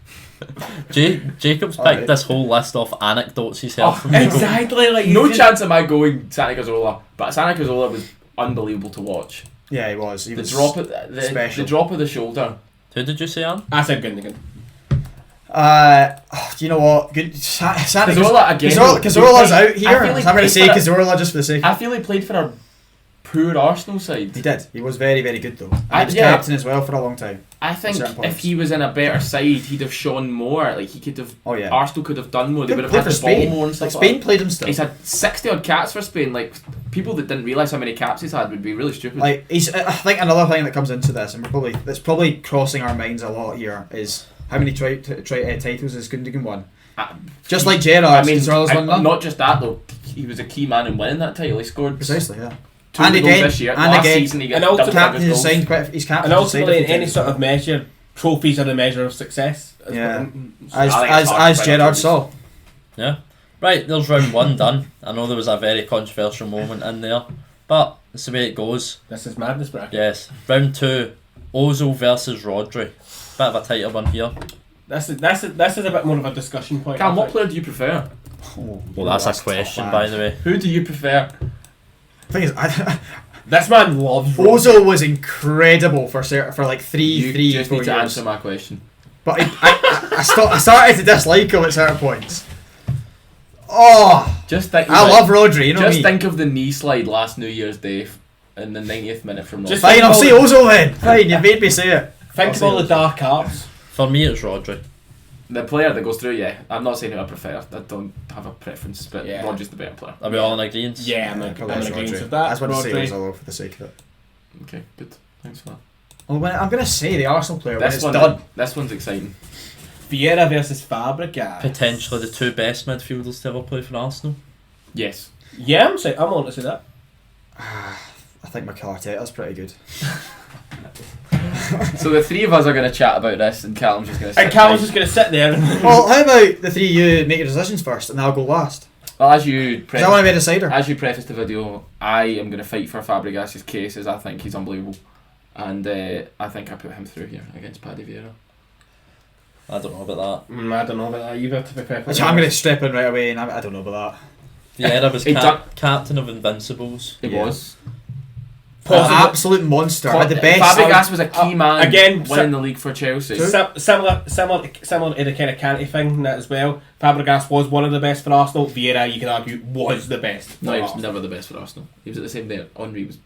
Jacob's picked Alright. this whole list of anecdotes he's heard from Exactly, like No he's chance am I going Santi Cazorla, but Santi Cazorla was unbelievable to watch. Yeah, he was. He The was drop of special. the drop of the shoulder. Who did you say, Aaron? I said Gundogan. Do you know what? Good. Santi Cazorla again. Cazorla's out here. I feel like I'm going to he say played for Cazorla just for the sake. I feel he played for a poor Arsenal side. He did. He was very, very good though. And I- he was yeah. captain as well for a long time. I think certain if points. he was in a better side, he'd have shown more. Like he could have. Oh yeah. Arsenal could have done more. They would have Played had for the ball Spain. more and Like stuff. Spain like played him that. still. He's had 60 odd caps for Spain. Like people that didn't realise how many caps he's had would be really stupid. Like he's. I think another thing that comes into this, and it's probably crossing our minds a lot here, is how many titles has Gundogan won? Just like Gerrard, I mean, Cazorla's won none. not just that though. He was a key man in winning that title. He scored Precisely, yeah. 2 And goals again, this year. and Last again, season he got and double ultimately Captain figures has goals. signed quite. He's captain. And has signed a ultimately, few any times. sort of measure, trophies are the measure of success. Yeah. I think it's hard to As find Gerrard trophies. saw. Yeah. Right, there's round 1 done. I know there was a very controversial moment in there, but it's the way it goes. This is madness bracket. Yes. Round 2, Ozil versus Rodri. Bit of a tighter one here. This is a bit more of a discussion point. Cam, I what think. player do you prefer? Well, that's a tough, question, man. by the way. Who do you prefer? Thing is, This man loves Ozil was incredible for like You 3, just 4 need to years. answer my question. But I started to dislike him at certain points. Oh, Just think. I love Rodri. You know Just me. think of the knee slide last New Year's Day in the 90th minute from Just North. Fine, I'll say Ozil then. Fine, you made me say it. Think I'll of say all the Ozil. dark arts. For me, it's Rodri. The player that goes through, yeah. I'm not saying who I prefer. I don't have a preference, but Yeah. Rodri's the better player. Are we all in agreement? Yeah, I'm in probably agreement Rodri. with that. That's what I say Rodri. was all for the sake of it. Okay, good. Thanks for that. Well, I'm going to say the Arsenal player when it's This done. one's exciting. Vieira versus Fabregas. Potentially the two best midfielders to ever play for Arsenal. Yes. Yeah, I'm on to say that. I think Mikel Arteta's pretty good. So the three of us are going to chat about this, and Callum's just going to sit. And Callum's just going to sit there. And Well, how about the three of you make your decisions first and I'll go last? Well, as you Because I want to be a decider. As you preface the video, I am going to fight for Fabregas' case, as I think he's unbelievable, and I think I put him through here against Paddy Vieira. I don't know about that. I don't know about that. You have to be careful. Which I'm going to step in right away and I don't know about that. Vieira was He captain of Invincibles. It Yeah. was. An absolute monster. Had the best. Fabregas was a key man again, winning the league for Chelsea. Similar to the kind of Kanté thing in that as well. Fabregas was one of the best for Arsenal. Vieira, you can argue, was the best. No, for he was Arsenal. never the best for Arsenal. He was at the same there. Henry was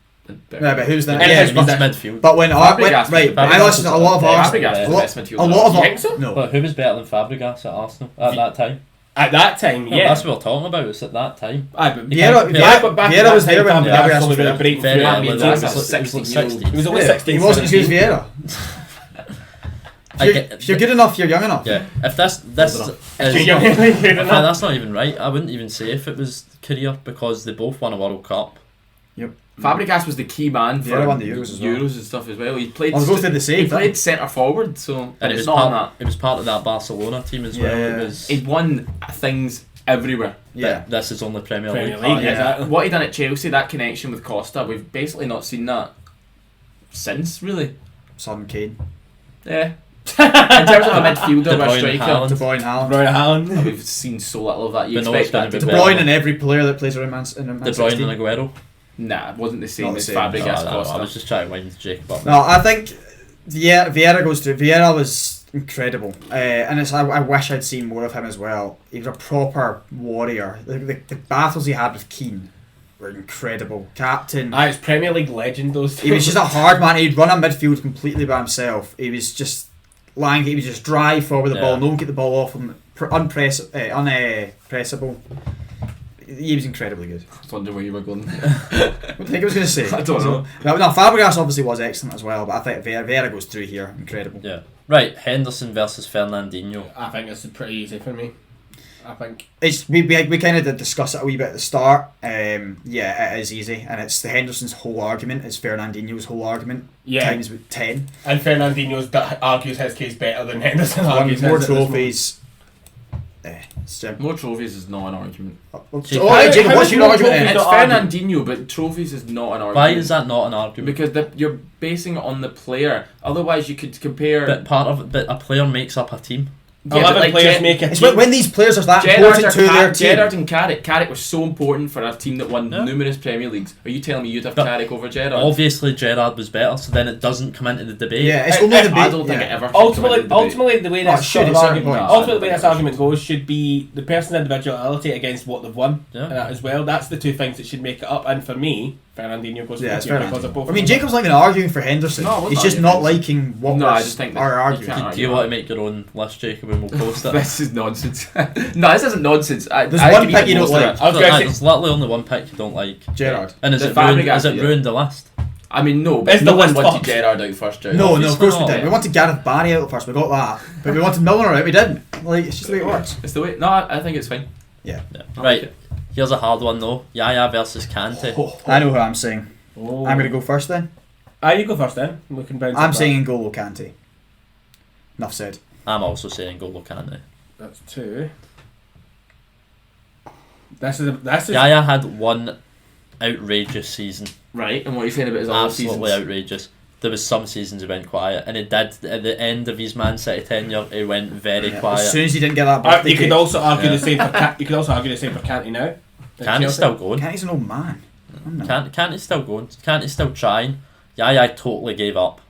better. No, but who's the And yeah, his He's but, midfield. but when Fabregas right, was- I listened to a lot of Fabregas Arsenal. Fabregas was A the lot, best midfielder. a lot of You think so? no. But who was better than Fabregas at Arsenal at that time? At that time, No, yeah. that's what we're talking about. It's at that time. Aye, but Vieira- Yeah, but back Vieira at that was there time, when Fabregas Fabregas was was really there. breaking Very through. early. I mean, It was that's like- a it was like 16-year-old. 16. He was only Yeah, 16. he wasn't as good as 17. Vieira. I get- If you're good enough, you're young enough. Yeah, if this You're young enough. Okay, that's not even right. I wouldn't even say if it was career because they both won a World Cup. Fabregas was the key man for Vieira won the Euros as well. and stuff as well. He played. Well, they both did the same He played thing. centre forward, so And it it's was not on part. that. It was part of that Barcelona team as well. Yeah. It was. He'd won things everywhere. Yeah. This is only Premier Premier League. League, yeah. exactly. What he done at Chelsea, that connection with Costa, we've basically not seen that since, really. Son Kane. Yeah. In terms of a midfielder De or a Bruyne and striker, Haaland. De Bruyne, Haaland. Brian Haaland. we've seen so little of that. You But no, expect it's gonna that be to De better. Bruyne and every player that plays around Man De Bruyne and Aguero. Nah, it wasn't the same Not the as same. Fabregas No, Costa. I was just trying to wind Jacob up. No, I think Vieira goes through. Vieira was incredible, and I wish I'd seen more of him as well. He was a proper warrior. The battles he had with Keane were incredible. Captain. It's Premier League legend, those two. He was just a hard man. He'd run a midfield completely by himself. He was just lying. He would just drive forward the Yeah. ball. No one get the ball off him. Unpressable. He was incredibly good. I was wondering where you were going. What do you think I was going to say? I don't know. No, Fabregas obviously was excellent as well, but I think Vieira goes through here. Incredible. Yeah. Right, Henderson versus Fernandinho. I think it's pretty easy for me. I think. It's we kind of did discuss it a wee bit at the start. Yeah, it is easy, and it's the Henderson's whole argument. It's Fernandinho's whole argument. Yeah. Times with 10. And Fernandinho's argues his case better than Henderson Won argues more his at this trophies. More trophies is not an argument. Jacob, what's your more argument? trophies then? It's not argument. Fernandinho, but trophies is not an argument. Why is that not an argument? Because you're basing it on the player. Otherwise, you could compare. But a player makes up a team. Yeah, 11 but like players Ger- make a It's team. when these players are that Gerrard important to their team. Gerrard and Carrick. Carrick was so important for a team that won Yeah. numerous Premier Leagues. Are you telling me you'd have But Carrick over Gerrard? Obviously, Gerrard was better, so then it doesn't come into the debate. Yeah, it's only the I don't think it ever. should come into the debate. Ultimately, the way Oh, this shit, sort of it's certain argument, points. ultimately the way this argument goes should be the person's individuality against what they've won, Yeah. and that as well. That's the two things that should make it up. And for me, Fernandinho goes Yeah, it's here fair because of both. I mean, of them. Jacob's not even arguing for Henderson. No, I wasn't He's just arguing not for liking what No, we're I just think that our you argument. can't Do you want to make your own list, Jacob, and we'll post it? This is nonsense. No, this isn't nonsense. There's one pick you don't like. I was going to say, There's literally only one pick you don't like. Gerrard. And is The it ruined, Fabregas, is it yeah. ruined the list? I mean, no, but It's no the one list wanted box. Gerrard out first, Gerrard. No, of Obviously course we not. didn't. We wanted Gareth Barry out first. We got that, but we wanted Milner out. We didn't. Like it's just the way it works. It's the way. No, I think it's fine. Yeah. Yeah. I Right, like it. here's a hard one though. Yaya versus Kante. I know who I'm saying. oh. I'm going to go first then. You go first then. We can bounce I'm it back. saying N'Golo Kante. Enough said. I'm also saying N'Golo Kante. That's two. This is. Yaya had one outrageous season. Right, and what are you saying about his other Absolutely seasons? outrageous. There was some seasons he went quiet, and it did at the end of his Man City tenure. He went very Yeah, quiet. as soon as he didn't get that birthday You could cake. also argue Yeah. the same for you could also argue the same for Kanté now. at Kante's Chelsea. still going. Kante's an old man. I don't know. Kante's still going. Kante's still trying. Yaya totally gave up.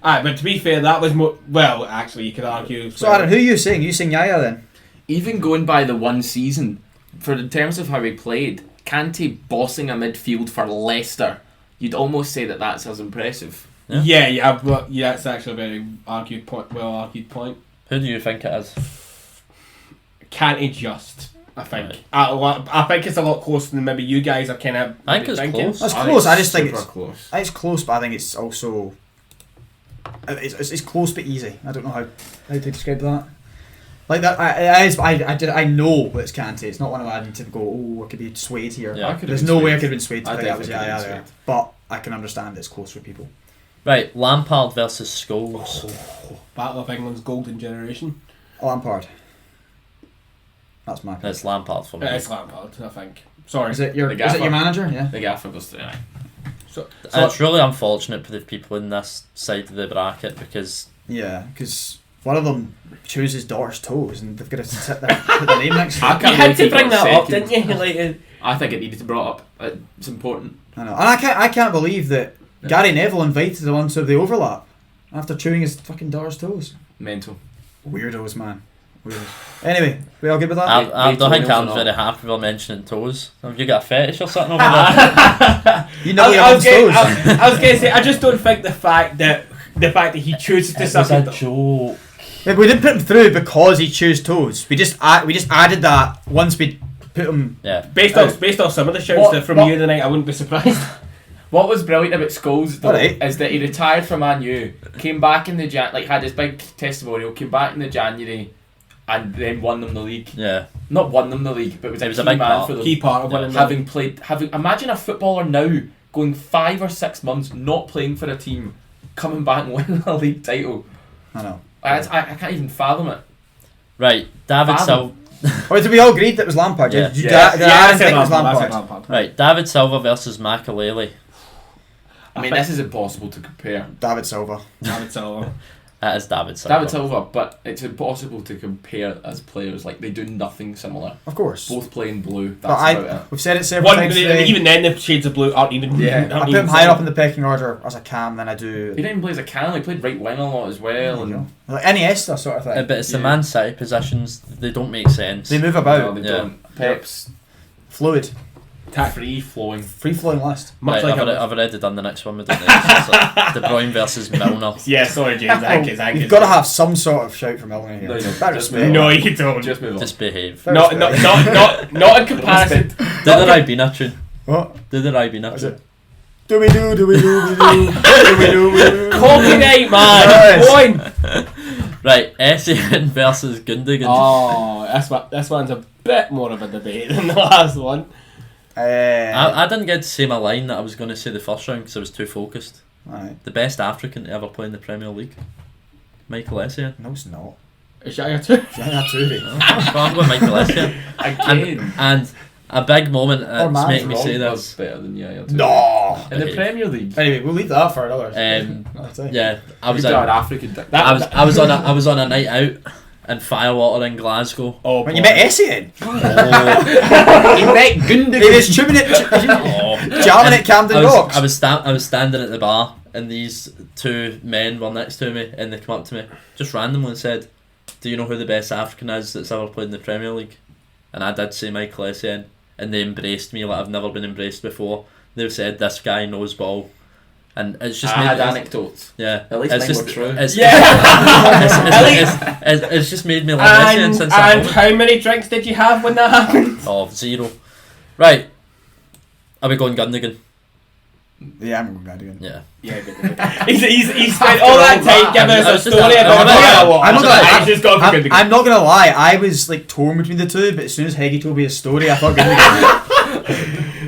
Aye, but to be fair, that was more. Well, actually, you could argue. So Aaron, who are you saying? You saying Yaya then? Even going by the one season, for in terms of how he played, Kante bossing a midfield for Leicester, you'd almost say that that's as impressive. Yeah, but yeah, that's actually a very argued point. Well argued point. Who do you think it is? Can't adjust. I think. I think it's a lot closer than maybe you guys are kind of. I think it's thinking. close. That's close. I just think super it's close. It's close, but I think it's also it's close but easy. I don't know how to describe that. Like that, I know that it's Kante. It's not one of I need to go. Oh, I could be swayed here. Yeah. There's no way I could have been swayed to I think that was definitely could've been yeah. But I can understand it's close for people. Right, Lampard versus Scholes. Battle of England's golden generation. Lampard. That's my pick. It's Lampard for me. It's Lampard, I think. Sorry. Is it your gaffer. manager? Yeah. The gaffer goes through. So It's really unfortunate for the people in this side of the bracket because Yeah, because one of them chooses daughter's toes, and they've got to sit there and put their name next to I it. can't you had to believe he bring got that up, second. didn't you? Like, I think it needed to be brought up. It's important. I know, and I can't believe that Gary Neville invited them onto the overlap after chewing his fucking daughter's toes. Mental. Weirdos, man. Weirdos. Anyway, we all good with that? I don't think I'm Toenails very and happy with mentioning toes. Have you got a fetish or something over there? You know your I own was gonna- toes. I was going to say, I just don't think the fact that he chooses to It was a something. joke. Yeah, we didn't put him through because he chose toes. We just added that once we put him. Yeah. Based off some of the shouts What- from what- you tonight, I wouldn't be surprised. What was brilliant about Scholes though Alright. is that he retired from Man U, came back in the had his big testimonial, came back in the January, and then won them the league. Yeah. Not won them the league, but was It a was key a big man part. for them. Key part of Yeah. winning. Imagine a footballer now going 5 or 6 months not playing for a team, coming back and winning a league title. I know. I can't even fathom it. Right, David Fathom. Silva. Oh, did we all agreed that it was Lampard? Yeah. Did you Yeah. did I Aaron said think it was Lampard, I said Lampard? Lampard. Right, David Silva versus Macaulay. I mean, this is impossible to compare. David Silva. David Silva. That is David Silva. David Silva, but it's impossible to compare as players. Like, they do nothing similar. Of course. Both play in blue. But That's about it. we've said it several times today. Even then, the shades of blue aren't even. Yeah. I put him higher up in the pecking order as a cam than I do. He didn't even play as a cannon. He played right wing a lot as well. You know, And like Iniesta sort of thing. But it's the Yeah. Man City positions. They don't make sense. They move no, about. they Yeah. don't. Pep's Fluid. free flowing. Free flowing list. Much Right, like I've already done the next one with the Bruyne versus Milner. Yeah, sorry, James. You've got to have some sort of shout from Milner here. No, you don't. That Just respect. No, you don't. Just move on. Just behave. Fair Not respect. in comparison. Did the Ribena tune? What? Did the Ribena Is tune? it? Do we do do we do we do do we do we do? Copyright, man. Yes. Point. Right, Essien versus Gundogan. Oh, this one's a bit more of a debate than the last one. I didn't get to say my line that I was going to say the first round because I was too focused. Alright. The best African to ever play in the Premier League. Michael Essien. No, it's not. Is that your turn? Yeah, Toure. Well, I'm going Michael Essien. Again. And a big moment Or that's making me man's say Ron this. was better than Yaya Toure. No. In the Premier League. Anyway, we'll leave that for another. Um, time. Yeah, I was You've got an out. African dick. I was on a night out in Firewater in Glasgow. Oh, When you met Essien, He met Gundogan. he was tubing it, jamming at Camden Rocks. I was standing at the bar and these two men were next to me and they come up to me just randomly and said, "Do you know who the best African is that's ever played in the Premier League?" And I did say Michael Essien, and they embraced me like I've never been embraced before. They said this guy knows ball, and it's just I had made anecdotes. yeah. At least it's mine just were true. It's, Yeah. it's just made me love Essien And, since that moment. how many drinks did you have when that happened? Oh, 0. Right. Are we going Gundogan? Yeah, I'm going to do it. Yeah. Yeah, he's spent all that time giving I us a was just- story I- about I- what. I'm not gonna- He's just gone for Gundogan. I'm not gonna lie, I was like torn between the two, but as soon as Heggie told me his story, I thought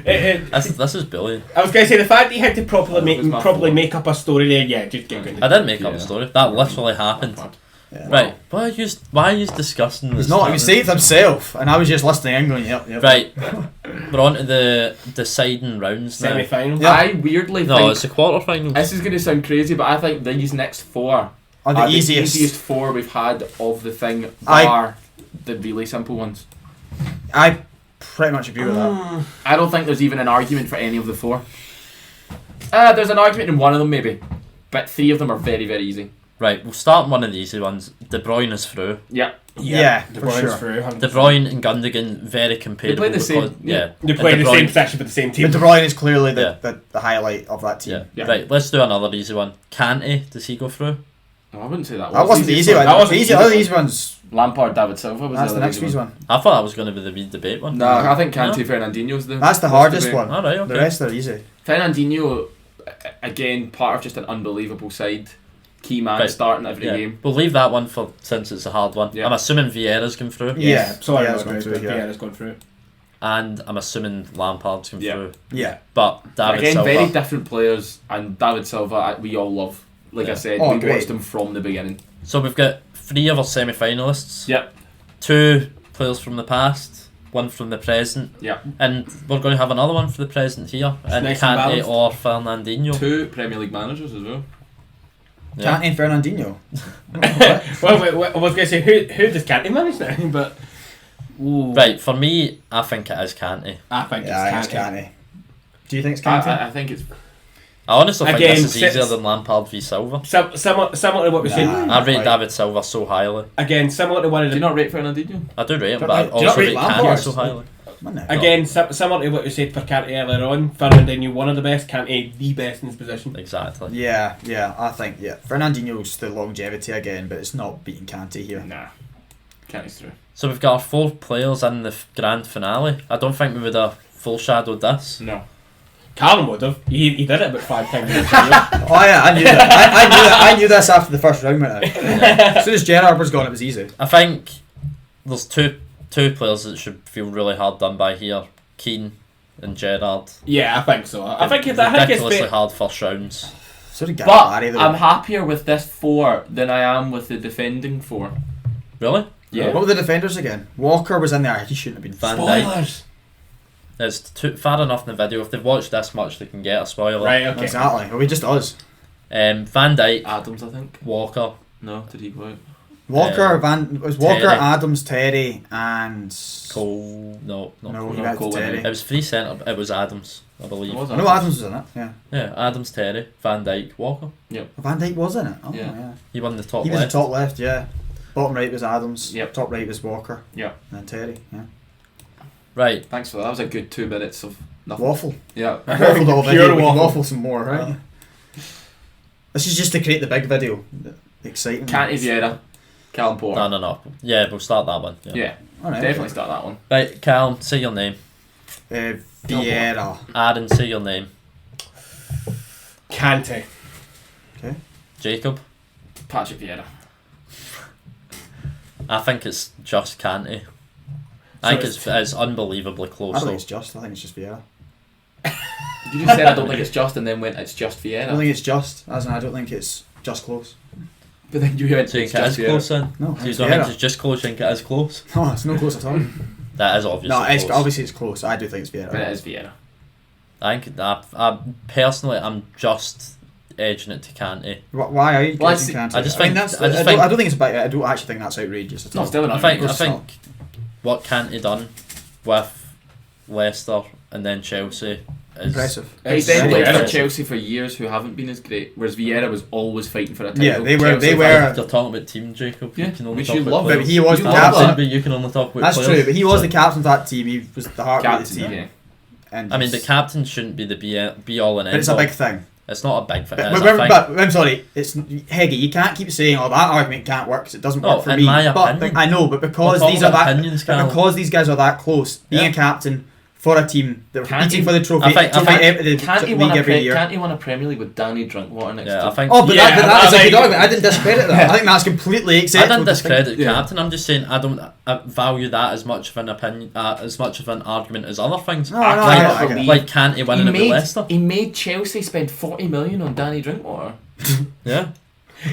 This is brilliant. I was going to say the fact that you had to That was my fault. make up a story there. Yeah, just get Gundogan. I didn't make up Yeah. a story. That literally happened. Yeah. Right. Why are you discussing this? He's not, he saved himself, and I was just listening and going, yep. Right. We're on to the deciding rounds now. Semi-final. Yeah. I weirdly No, think it's the quarterfinals. this is going to sound crazy, but I think these next 4 Are the are easiest. the easiest 4 we've had of the thing, I- are the really simple ones. I pretty much agree with that. I don't think there's even an argument for any of the 4. There's an argument in one of them maybe, but 3 of them are very, very easy. Right, we'll start on one of the easy ones. De Bruyne is through. Yeah. Yeah, De for Bruyne's sure. through, 100%. De Bruyne and Gundogan, very comparable. They play the same, because- yeah. They And play De the same Bruyne- section but the same team. But De Bruyne is clearly Yeah. the highlight of that team. Yeah. Yeah. Right, let's do another easy one. Kante, does he go through? No, I wouldn't say that. That wasn't the easy one. That wasn't The other easy ones. Lampard, David Silva was That's the the other next easy easy one. one. I thought that was going to be the wee debate one. No, I think Kante No? Fernandinho's the. That's the most hardest debate. one. Alright, okay. The rest are easy. Fernandinho, again, part of just an unbelievable side. Key man Right. starting every Yeah. game. We'll leave that one for since it's a hard one. Yeah. I'm assuming Vieira's going through. Yeah. So I Yeah, was it's going gone through. through, yeah. Yeah, it's gone through. And I'm assuming Lampard's going Yeah. through. Yeah. But David Again, Silva. very different players, and David Silva, we all love. Like I Yeah. said, Oh, we great. watched him from the beginning. So we've got 3 of our semi-finalists. Yep. 2 players from the past, 1 from the present. Yep. And we're going to have another one for the present here. And nice and Kante balanced. or Fernandinho. 2 Premier League managers as well. Yeah. Kante and Fernandinho. Well, wait, I was going to say, who does Kante manage now? But ooh, Right, for me, I think it is Kante. I think Yeah, it's it's Kante. Kante. Do you think it's Kante? I think it's. I honestly think Again, this is easier since- than Lampard v Silva. Similar to what we Nah. said. I rate Right. David Silva so highly. Again, similar to one of Do you the. not rate Fernandinho? I do rate him, But but I do you not also rate rate Kante Lampard? so highly. Come on now. Again, similar to what we said for Kante earlier on. Fernandinho, one of the best. Kante, the best in his position. Exactly. Yeah, I think, Fernandinho's the longevity again, but it's not beating Kante here. Nah. Kante's through. So we've got our 4 players in the grand finale. I don't think we would have foreshadowed this. No. Callum would have. He did it about 5 times in his career. Oh yeah, I knew that. I knew this after the first round went out. As soon as Gerrard was gone, it was easy. I think there's two players that should feel really hard done by here. Keane and Gerrard. Yeah, I think so. I think it's ridiculously fair. hard first rounds. So did But Gary though. I'm happier with this 4 than I am with the defending 4. Really? Yeah. What were the defenders again? Walker was in there. He shouldn't have been. Van Dijk. Spoilers. It's too far enough in the video. If they've watched this much, they can get a spoiler. Right, okay. Exactly. Well, we just us. Van Dijk, Adams, I think. Walker, No, did he go out? Walker, it was Walker, Terry. Adams, Terry, and Cole. No, not No, Cole. he went Cole to went Terry. It was 3 centre. It was Adams, I believe. It was No, Adams was in it. Yeah, Yeah, Adams, Terry, Van Dijk, Walker. Van Dijk was in it. Oh Yeah. yeah. He won the top He was left. the top left. Yeah. Bottom right was Adams. Yep. Top right was Walker. Yep. And then Terry. Yeah. Right. Thanks for that. That was a good 2 minutes of nothing. Waffle. Yeah. Waffled all Pure video. We can waffle. waffle some more, right? This is just to create the big video. The exciting. Kante Vieira. Callum Porter. No. Yeah, we'll start that one. Yeah. Yeah, Alright. definitely start that one. Right, Callum, say your name. Vieira. Aaron, say your name. Kante. Jacob. Patrick Vieira. I think it's just Kante. I think it's unbelievably I close. don't think though. it's just. I think it's just Vieira. You just said I don't think it's just, and then went it's just I don't Vieira. think it's just. As in, I don't think it's just close. But then you went So you it's think it is just Vieira. close then? No, So you it's don't think Vieira. it's just close, you think it is close? No, it's no close at all. That is obviously No, it's close. obviously it's close. I do think it's But Vieira. it is Vieira. I think I personally I'm just edging it to Kante. Why are you Well, getting Kante? I just mean, think- that's. I just I think- don't think it's about. I don't actually think that's outrageous at No, all. still I not. think course what Kante done with Leicester and then Chelsea is Impressive. He's It's then very played for impressive. Chelsea for years who haven't been as great, whereas Vieira was always fighting for a title. Yeah, they were- Chelsea they fans- were- You're talking about team, Jacob. Yeah, You can only which talk you about love. But players. he was You the love captain. that. But you can only talk about That's players. true, but he was So- the captain of that team. He was the heart of the Captain, team. yeah. And I mean, the he's- captain shouldn't be the be all and But end it's a all. big thing. It's not a big thing. But, It's but, a thing. but I'm sorry, it's Heggy. You can't keep saying, "Oh, that argument can't work because it doesn't No, work for in me." my But opinion. I know, but because We're these talking are about that, opinions, but Carl. because these guys are that close, being Yeah. a captain for a team that were Can't competing he- for the trophy, I think- the Can't he league won a every year. Can't he win a Premier League with Danny Drinkwater next Yeah, to I him? think. Oh, but Yeah, that is a I good think- argument. I didn't discredit that. I think that's completely I acceptable. didn't discredit Yeah. captain. I'm just saying I don't value that as much of an opinion, as much of an argument as other things. No, I no, cannot I get it. believe- Like Kante winning it with Leicester. He made Chelsea spend 40 million on Danny Drinkwater. Yeah.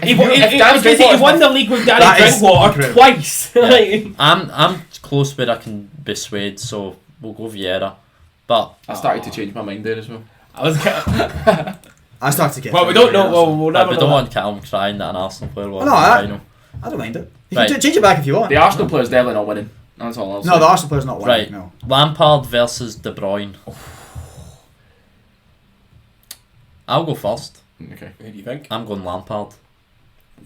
He won Danny Drinkwater's the league with Danny That is Drinkwater incredible. twice. Yeah. Like- I'm close where I can be swayed, so we'll go Vieira. But I started to change my mind there as well. I was. I started to get. Well, we don't know. Well, we'll never we know. don't want Callum crying that an Arsenal player won No, the I- final. I don't mind it. You Right. can change it back if you want. The Arsenal player's definitely not winning. That's all I'll say. No, the Arsenal player's not winning. Right. No. Lampard versus De Bruyne. I'll go first. Okay. Who do you think? I'm going Lampard.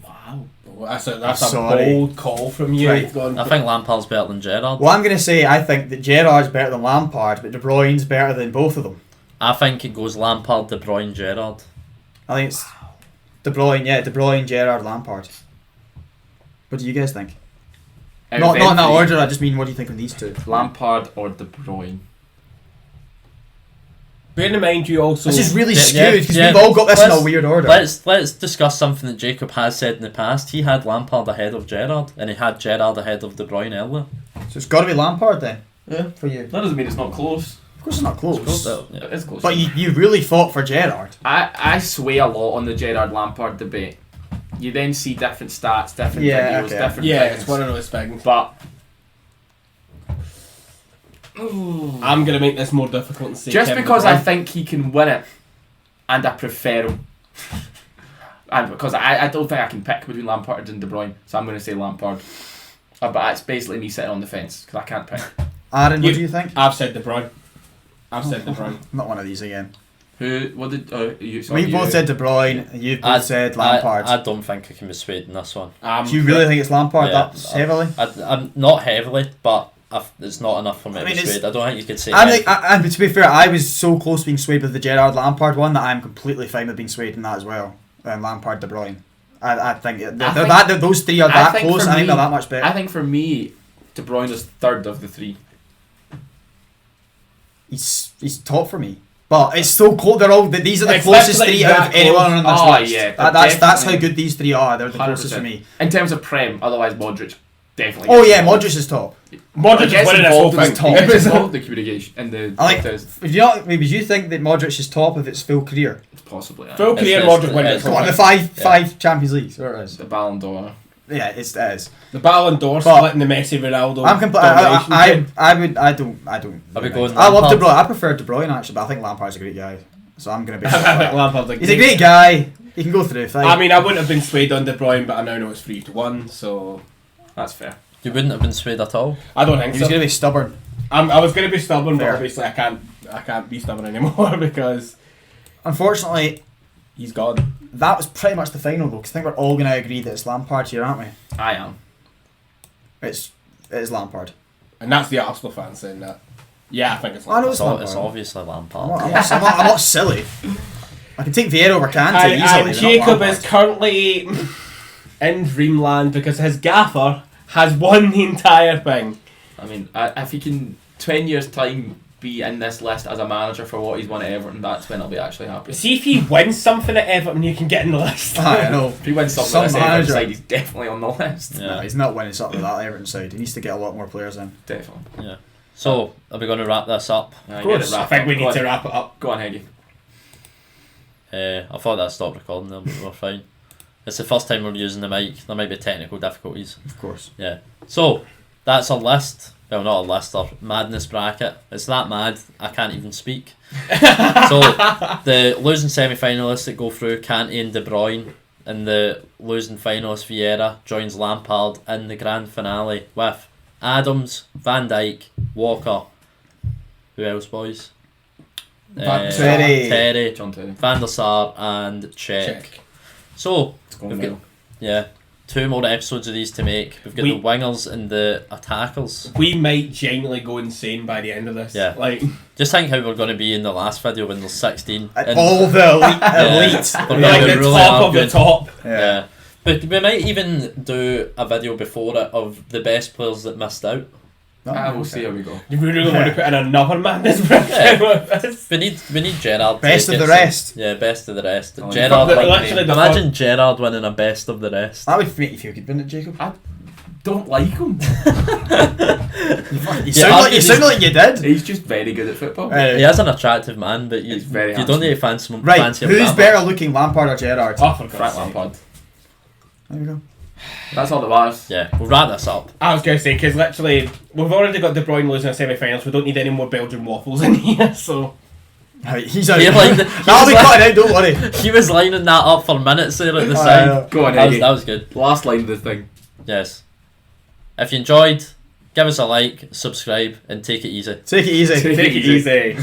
Wow, that's a I'm sorry. bold call from you. Right. Going, I think Lampard's better than Gerrard. Well, I'm going to say I think that Gerrard's better than Lampard, but De Bruyne's better than both of them. I think it goes Lampard, De Bruyne, Gerrard. I think it's. De Bruyne, Gerrard, Lampard. What do you guys think? Out Not of in that three, order. I just mean, what do you think of these two? Lampard or De Bruyne. Bearing in mind you also... This is really Yeah, skewed because yeah. we've all got this in a Let's- weird order. Let's discuss something that Jacob has said in the past. He had Lampard ahead of Gerrard, and he had Gerrard ahead of De Bruyne earlier. So it's got to be Lampard then. Yeah. For you. That doesn't mean it's not close. Of course, it's not close. Yeah. It is close. But you really fought for Gerrard. I sway a lot on the Gerrard Lampard debate. You then see different stats, different Yeah, videos, okay. different Yeah, things. it's one of those things. But I'm going to make this more difficult and say just Kevin because De Bruyne. I think he can win it, and I prefer him, and because I don't think I can pick between Lampard and De Bruyne, so I'm going to say Lampard. But it's basically me sitting on the fence because I can't pick. Aaron, what You- do you think? I've said De Bruyne. I've said De Bruyne. Not one of these again. Who? What did you? We both said De Bruyne, and you both said Lampard. I don't think I can be swayed in this one. Do you really think it's Lampard Yeah, that heavily? I'm not heavily, but it's not enough for me I to mean, be it's- swayed. I don't think you could say. I think, anything. and to be fair, I was so close to being swayed with the Gerrard Lampard one that I'm completely fine with being swayed in that as well. Lampard, De Bruyne. I think, those three are that think close. for I think me- they're that much better. I think for me, De Bruyne is third of the three. He's top for me. But it's so close. They're all. These are the It's closest literally three out of that anyone close. on this Oh, list. yeah, That's how definitely. good these three are. They're the 100%. closest for me. In terms of Prem, otherwise Modric definitely. Oh gets yeah, involved. Modric is top. Modric is winning this whole involved in thing. the top. Gets involved in the communication and the I like. contest. If you not, maybe you think that Modric is top of its full career. Possibly. Full career It's- Modric it's- winning it's- this Come whole on, the thing. five Champions Leagues. Where it is. The Ballon d'Or. Yeah, it is. The Ballon d'Or But- splitting the Messi Ronaldo. I'm completely. I don't. Are we going I love De Lampard? Bruyne. I prefer De Bruyne actually, but I think Lampard's a great guy. So I'm gonna be. I think Lampard's a He's a great guy. He can go through. Fine. I mean, I wouldn't have been swayed on De Bruyne, but I now know it's 3-1, so That's fair. You wouldn't have been swayed at all. I don't think he so. was gonna be stubborn. I was going to be stubborn, Fair. but obviously I can't be stubborn anymore because Unfortunately, he's gone. that was pretty much the final though. Because I think we're all gonna agree that it's Lampard here, aren't we? I am. It is Lampard. And that's the Arsenal fans saying that. Yeah, I think it's I know Lampard. it's It's Lampard. obviously I'm Lampard. I'm not silly. I can take Vieira over Kante easily. but Jacob not is Lampard. currently in dreamland because his gaffer has won the entire thing. I mean, if he can 10 years time be in this list as a manager for what he's won at Everton, that's when I'll be actually happy. See if he wins something at Everton, you can get in the list. I know. If he wins something Some with this Everton manager. side, he's definitely on the list. Yeah. No, he's not winning something with that Everton side. He needs to get a lot more players in. Definitely. Yeah. So, are we going to wrap this up? Of course. I think we need to wrap it up. Go on, Heggie. I thought that stopped recording there, but we're fine. It's the first time we're using the mic. There might be technical difficulties. Of course. Yeah. So, that's our list. Well, not a list, our madness bracket. It's that mad, I can't even speak. So, the losing semi-finalists that go through, Kante and De Bruyne, and the losing finalist Vieira joins Lampard in the grand finale with Adams, Van Dijk, Walker. Who else, boys? Terry, John Terry. Van der Sar, and Cech. Check. So, It's going we've well. got, yeah, 2 more episodes of these to make. We've got We- the wingers and the attackers. We might genuinely go insane by the end of this. Yeah. Like, Just think how we're going to be in the last video when there's 16. And- All the elite. Yeah. elite. We're like gonna the really top are of the good. top. Yeah. But we might even do a video before it of the best players that missed out. We'll see how we go. Do we really want to put in another madness bracket with this? We need Gerrard. to Best get of the some- rest. Yeah, best of the rest. Oh, Gerrard, but like, literally the imagine Gerrard winning a best of the rest. That would make you feel good, wouldn't it, Jacob? Don't like him. You sound like you did. He's just very good at football. He is an attractive man, but you He's very don't handsome. need to fancy him. Right, fancy him who's that better much. looking, Lampard or Gerrard? Oh, for Frank God's sake. Lampard. There we go. That's all that matters. Yeah, we'll wrap this up. I was going to say, because literally, we've already got De Bruyne losing a semi-finals, we don't need any more Belgian waffles in here, so... Right, he's out. He lined- he That'll be was cut out, don't worry. He was lining that up for minutes there at the I side. know. Go on, That was, Heggie. that was good. Last line of the thing. Yes. If you enjoyed, give us a like, subscribe, and take it easy. Take it easy. Take it easy.